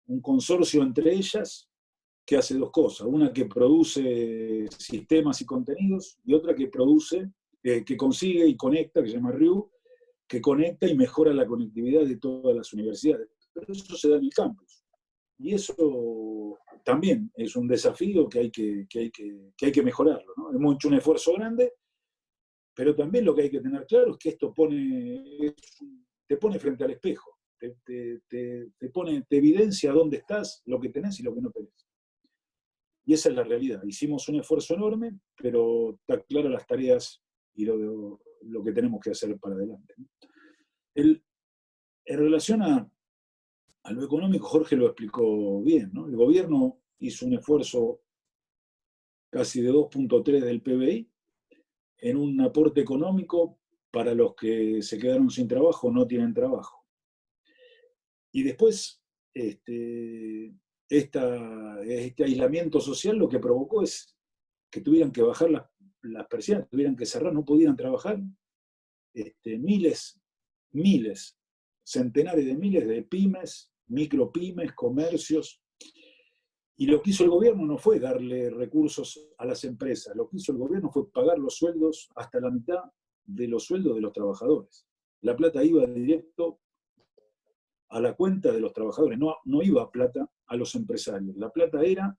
un consorcio entre ellas que hace 2 cosas. Una que produce sistemas y contenidos, y otra que produce, que consigue y conecta, que se llama RIU, que conecta y mejora la conectividad de todas las universidades. Pero eso se da en el campus. Y eso también es un desafío que hay que mejorarlo, ¿no? Hemos hecho un esfuerzo grande, pero también lo que hay que tener claro es que esto te pone frente al espejo, te evidencia dónde estás, lo que tenés y lo que no tenés. Y esa es la realidad. Hicimos un esfuerzo enorme, pero está claro las tareas y lo que tenemos que hacer para adelante. En relación a lo económico, Jorge lo explicó bien, ¿no? El gobierno hizo un esfuerzo casi de 2.3 del PBI en un aporte económico para los que se quedaron sin trabajo o no tienen trabajo. Y después, este aislamiento social lo que provocó es que tuvieran que bajar las persianas, tuvieran que cerrar, no pudieran trabajar. Miles, centenares de miles de pymes, micropymes, comercios. Y lo que hizo el gobierno no fue darle recursos a las empresas, lo que hizo el gobierno fue pagar los sueldos hasta la mitad de los sueldos de los trabajadores. la plata iba directo a la cuenta de los trabajadores, no iba plata a los empresarios. La plata era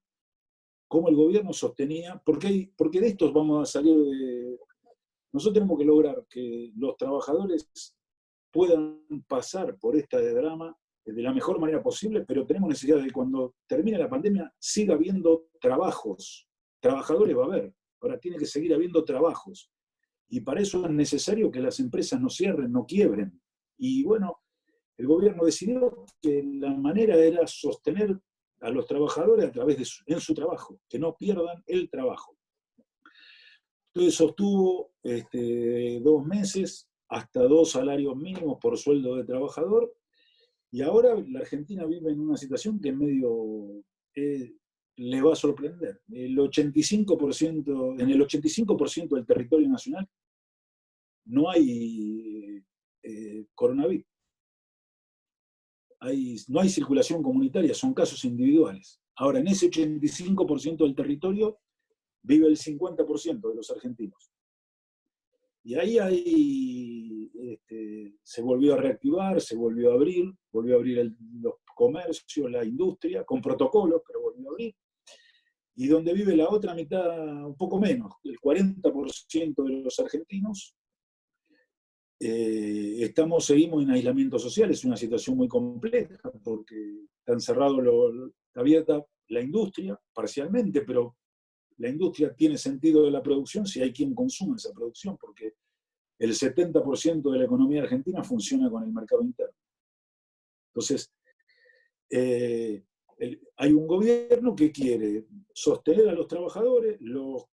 como el gobierno sostenía, porque de estos vamos a salir de... Nosotros tenemos que lograr que los trabajadores puedan pasar por esta drama de la mejor manera posible, pero tenemos necesidad de que cuando termine la pandemia siga habiendo trabajos. Trabajadores va a haber, ahora tiene que seguir habiendo trabajos. Y para eso es necesario que las empresas no cierren, no quiebren. Y bueno, el gobierno decidió que la manera era sostener a los trabajadores a través en su trabajo, que no pierdan el trabajo. Entonces sostuvo 2 meses, hasta 2 salarios mínimos por sueldo de trabajador, y ahora la Argentina vive en una situación que en medio le va a sorprender. En el 85% del territorio nacional no hay coronavirus. No hay circulación comunitaria, son casos individuales. Ahora, en ese 85% del territorio vive el 50% de los argentinos. Y ahí se volvió a reactivar, se volvió a abrir los comercios, la industria, con protocolos, pero volvió a abrir. Y donde vive la otra mitad, un poco menos, el 40% de los argentinos, seguimos en aislamiento social. Es una situación muy compleja, porque está encerrado, está abierta la industria, parcialmente, pero la industria tiene sentido de la producción si hay quien consume esa producción, porque el 70% de la economía argentina funciona con el mercado interno. Entonces, hay un gobierno que quiere sostener a los trabajadores, los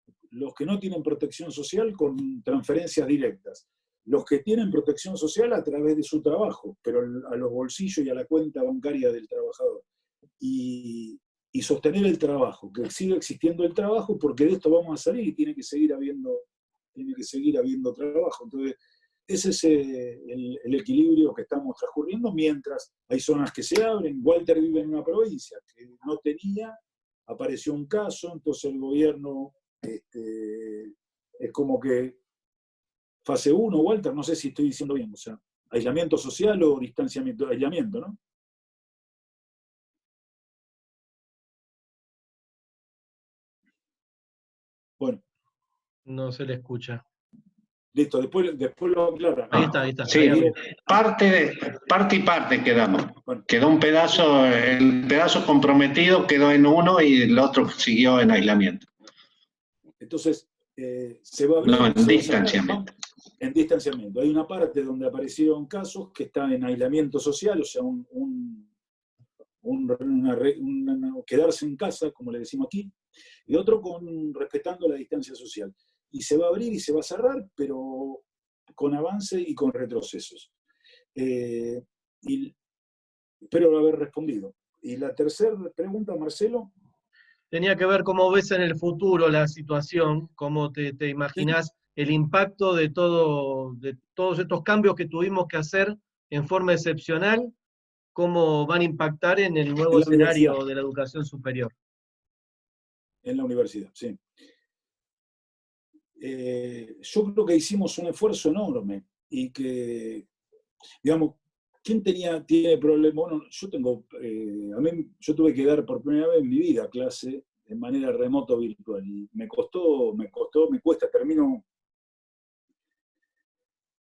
que no tienen protección social con transferencias directas, los que tienen protección social a través de su trabajo, pero a los bolsillos y a la cuenta bancaria del trabajador. Y sostener el trabajo, que siga existiendo el trabajo, porque de esto vamos a salir y tiene que seguir habiendo trabajo. Entonces, ese es el equilibrio que estamos transcurriendo, mientras hay zonas que se abren. Walter vive en una provincia que no tenía, apareció un caso, entonces el gobierno es como que fase 1, Walter, no sé si estoy diciendo bien, o sea, aislamiento social o distanciamiento, aislamiento, ¿no? Bueno. No se le escucha. Listo, después lo aclara. Ahí está. Sí, parte y parte quedamos. Bueno. Quedó un pedazo, el pedazo comprometido quedó en uno y el otro siguió en aislamiento. Entonces, se va a abrir... No, en distanciamiento. En distanciamiento. Hay una parte donde aparecieron casos que están en aislamiento social, o sea, quedarse en casa, como le decimos aquí, y otro respetando la distancia social. Y se va a abrir y se va a cerrar, pero con avance y con retrocesos. Espero haber respondido. Y la tercera pregunta, Marcelo. Tenía que ver cómo ves en el futuro la situación, cómo te imaginás el impacto de todos estos cambios que tuvimos que hacer en forma excepcional, cómo van a impactar en el nuevo escenario de la educación superior. En la universidad, sí. Yo creo que hicimos un esfuerzo enorme y que, digamos, ¿quién tiene problemas? Bueno, yo tuve que dar por primera vez en mi vida clase de manera remoto virtual y me cuesta, termino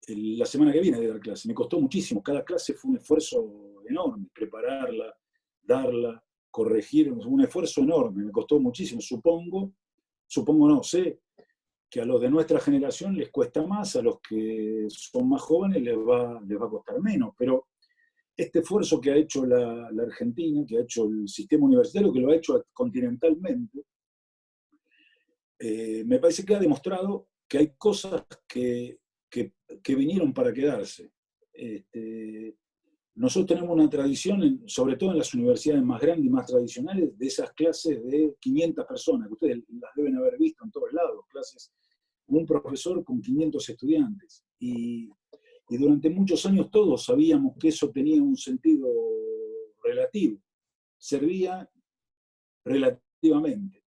la semana que viene de dar clase, me costó muchísimo, cada clase fue un esfuerzo enorme, prepararla, darla, corregir, un esfuerzo enorme, me costó muchísimo, sé que a los de nuestra generación les cuesta más, a los que son más jóvenes les va a costar menos, pero este esfuerzo que ha hecho la Argentina, que ha hecho el sistema universitario, que lo ha hecho continentalmente, me parece que ha demostrado que hay cosas que vinieron para quedarse. Nosotros tenemos una tradición, sobre todo en las universidades más grandes y más tradicionales, de esas clases de 500 personas, que ustedes las deben haber visto en todos lados, clases, un profesor con 500 estudiantes. Y durante muchos años todos sabíamos que eso tenía un sentido relativo, servía relativamente.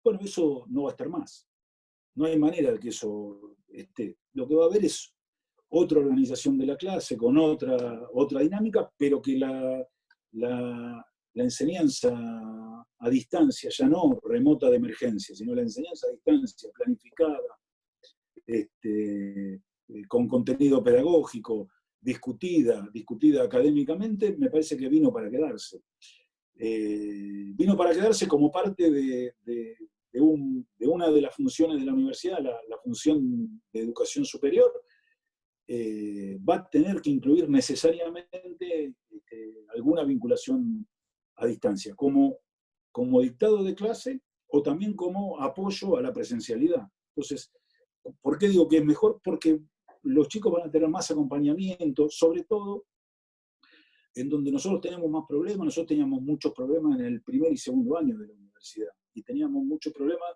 Bueno, eso no va a estar más. No hay manera de que eso esté. Lo que va a haber es otra organización de la clase, con otra dinámica, pero que la enseñanza a distancia, ya no remota de emergencia, sino la enseñanza a distancia, planificada, con contenido pedagógico, discutida académicamente, me parece que vino para quedarse. Vino para quedarse como parte de una de las funciones de la universidad, la función de educación superior. Va a tener que incluir necesariamente alguna vinculación a distancia, como dictado de clase o también como apoyo a la presencialidad. Entonces, ¿por qué digo que es mejor? Porque los chicos van a tener más acompañamiento, sobre todo en donde nosotros tenemos más problemas. Nosotros teníamos muchos problemas en el primer y segundo año de la universidad, y teníamos muchos problemas,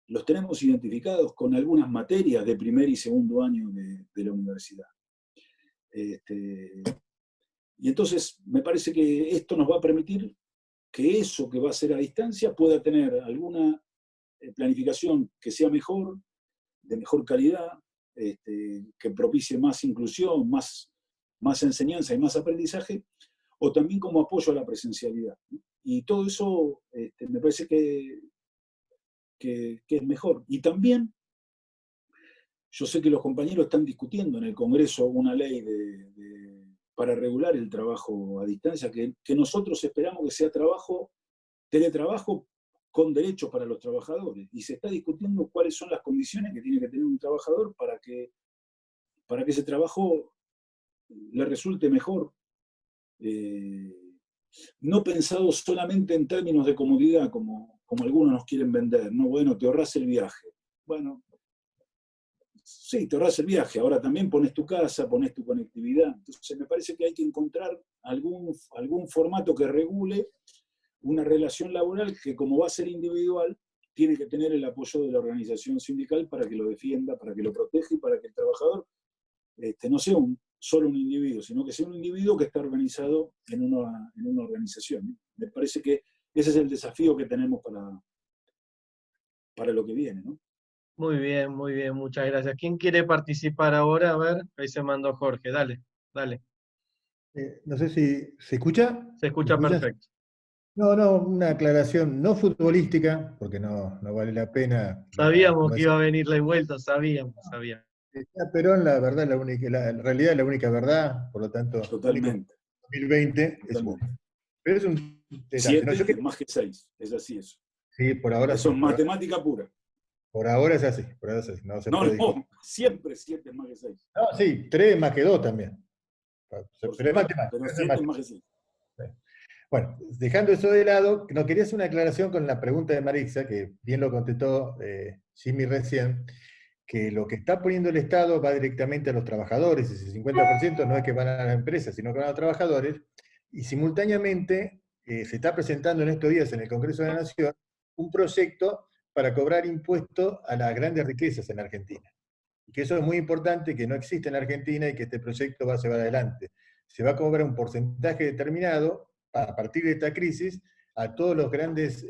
los tenemos identificados con algunas materias de primer y segundo año de la universidad. Y entonces me parece que esto nos va a permitir que eso que va a ser a distancia pueda tener alguna planificación que sea mejor, de mejor calidad, que propicie más inclusión, más enseñanza y más aprendizaje, o también como apoyo a la presencialidad. Y todo eso me parece que es mejor. Y también, yo sé que los compañeros están discutiendo en el Congreso una ley para regular el trabajo a distancia, que nosotros esperamos que sea teletrabajo con derechos para los trabajadores. Y se está discutiendo cuáles son las condiciones que tiene que tener un trabajador para que ese trabajo le resulte mejor. No pensado solamente en términos de comodidad, como algunos nos quieren vender, ¿no? Bueno, te ahorras el viaje. Bueno, sí, te ahorras el viaje, ahora también pones tu casa, pones tu conectividad. Entonces me parece que hay que encontrar algún formato que regule una relación laboral que, como va a ser individual, tiene que tener el apoyo de la organización sindical para que lo defienda, para que lo proteja y para que el trabajador no sea solo un individuo, sino que sea un individuo que está organizado en una organización. Me parece que ese es el desafío que tenemos para lo que viene, ¿no? Muy bien, muchas gracias. ¿Quién quiere participar ahora? A ver, ahí se mandó Jorge, dale. No sé si se escucha. Se escucha perfecto. No, una aclaración no futbolística, porque no vale la pena. Sabíamos que iba a venir la vuelta, sabíamos. Perón, la verdad, en realidad la única verdad, por lo tanto, totalmente. 2020 es bueno. Pero es un detalle. 7 es más que 6, es así eso. Sí, por ahora. Eso es matemática pura. Por ahora es así. No, siempre 7 es más que 6. No, sí, 3 es más que 2 también. Pero es matemática. Pero 7 es más que 6. Bueno, dejando eso de lado, no quería hacer una aclaración con la pregunta de Marixa, que bien lo contestó Jimmy recién, que lo que está poniendo el Estado va directamente a los trabajadores, ese 50% no es que van a la empresa, sino que van a los trabajadores, y simultáneamente se está presentando en estos días en el Congreso de la Nación un proyecto para cobrar impuestos a las grandes riquezas en Argentina. Y que eso es muy importante, que no existe en Argentina y que este proyecto va a llevar adelante. Se va a cobrar un porcentaje determinado a partir de esta crisis a todos los grandes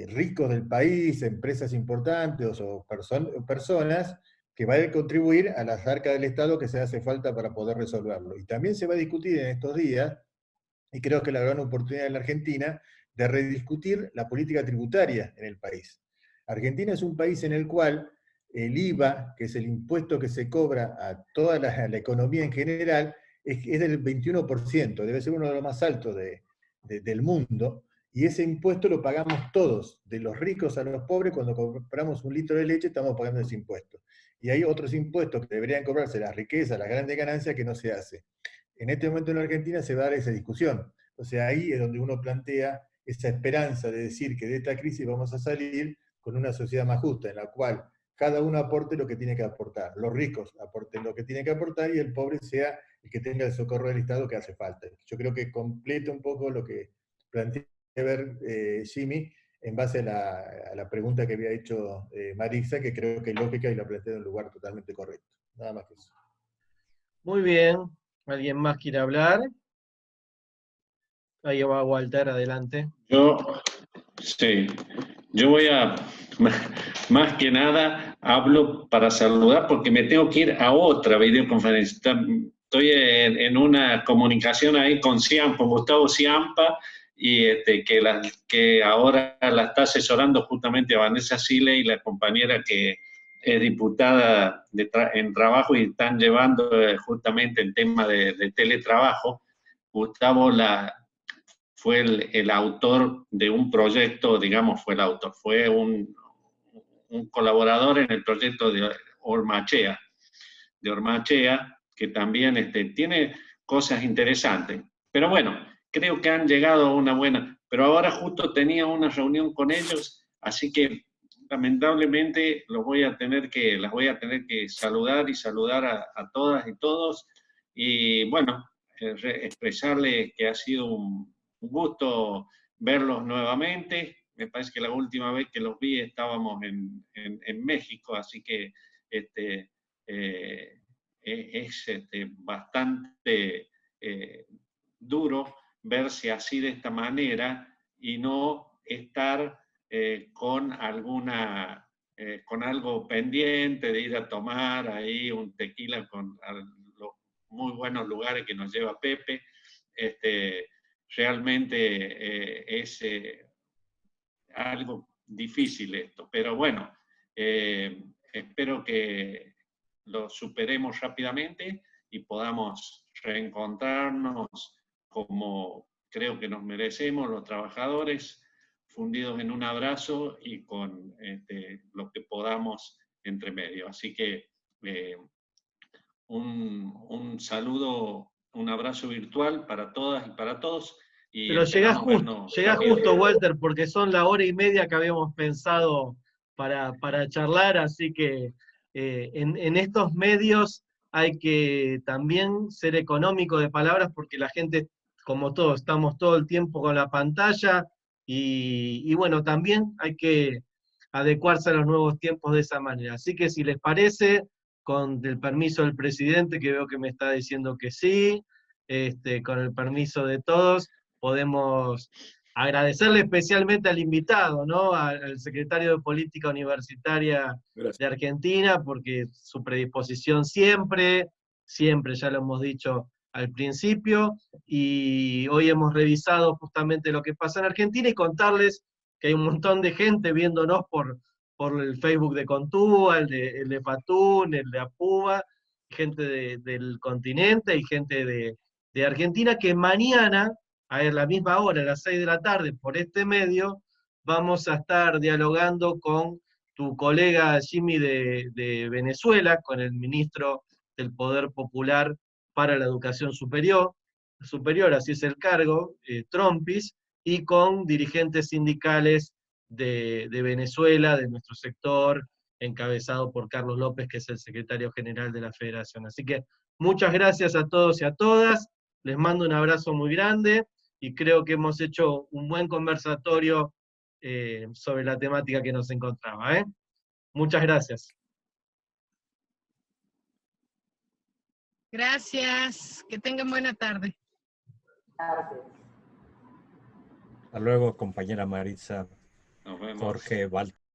ricos del país, empresas importantes o personas que van a contribuir a las arcas del Estado que se hace falta para poder resolverlo. Y también se va a discutir en estos días, y creo que la gran oportunidad en la Argentina, de rediscutir la política tributaria en el país. Argentina es un país en el cual el IVA, que es el impuesto que se cobra a toda la economía en general, es del 21%, debe ser uno de los más altos del mundo, y ese impuesto lo pagamos todos, de los ricos a los pobres. Cuando compramos un litro de leche estamos pagando ese impuesto. Y hay otros impuestos que deberían cobrarse, las riquezas, las grandes ganancias, que no se hace. En este momento en la Argentina se va a dar esa discusión. O sea, ahí es donde uno plantea esa esperanza de decir que de esta crisis vamos a salir con una sociedad más justa, en la cual cada uno aporte lo que tiene que aportar. Los ricos aporten lo que tienen que aportar y el pobre sea el que tenga el socorro del Estado que hace falta. Yo creo que completa un poco lo que plantea Jimmy, en base a la pregunta que había hecho Marixa, que creo que es lógica y la plantea en un lugar totalmente correcto. Nada más que eso. Muy bien. ¿Alguien más quiere hablar? Ahí va Walter, adelante. Sí, yo voy a, más que nada, hablo para saludar porque me tengo que ir a otra videoconferencia. Estoy en una comunicación ahí con Gustavo Ciampa, y que ahora la está asesorando justamente a Vanessa Sile y la compañera que es diputada en trabajo, y están llevando justamente el tema de teletrabajo. Gustavo fue el autor de un proyecto, digamos, fue un colaborador en el proyecto de Ormachea, que también tiene cosas interesantes. Pero bueno, creo que han llegado a una buena, pero ahora justo tenía una reunión con ellos, así que lamentablemente las voy a tener que saludar a todas y todos, y bueno, expresarles que ha sido un gusto verlos nuevamente. Me parece que la última vez que los vi estábamos en México, así que es bastante duro verse así de esta manera y no estar con algo pendiente de ir a tomar ahí un tequila con los muy buenos lugares que nos lleva Pepe. Realmente es algo difícil esto, pero bueno, espero que lo superemos rápidamente y podamos reencontrarnos como creo que nos merecemos los trabajadores, fundidos en un abrazo y con lo que podamos entre medio. Así que un saludo, un abrazo virtual para todas y para todos. Y pero llegás justo, Walter, porque son la hora y media que habíamos pensado para charlar, así que en estos medios hay que también ser económico de palabras, porque la gente, como todos, estamos todo el tiempo con la pantalla, y bueno, también hay que adecuarse a los nuevos tiempos de esa manera. Así que si les parece, con el permiso del presidente, que veo que me está diciendo que sí, con el permiso de todos, podemos agradecerle especialmente al invitado, ¿no? Al secretario de Política Universitaria de Argentina, porque su predisposición siempre, ya lo hemos dicho al principio, y hoy hemos revisado justamente lo que pasa en Argentina y contarles que hay un montón de gente viéndonos por el Facebook de Contúa, el de Patún, el de Apuba, gente del continente y gente de Argentina, que mañana, a la misma hora, a las 6 de la tarde, por este medio, vamos a estar dialogando con tu colega Jimmy de Venezuela, con el ministro del Poder Popular para la Educación Superior, así es el cargo, Trompis, y con dirigentes sindicales de Venezuela, de nuestro sector, encabezado por Carlos López, que es el secretario general de la Federación. Así que muchas gracias a todos y a todas, les mando un abrazo muy grande, y creo que hemos hecho un buen conversatorio sobre la temática que nos encontraba. Muchas gracias. Gracias, que tengan buena tarde. Gracias. Hasta luego, compañera Maritza, Nos vemos. Jorge, Walter.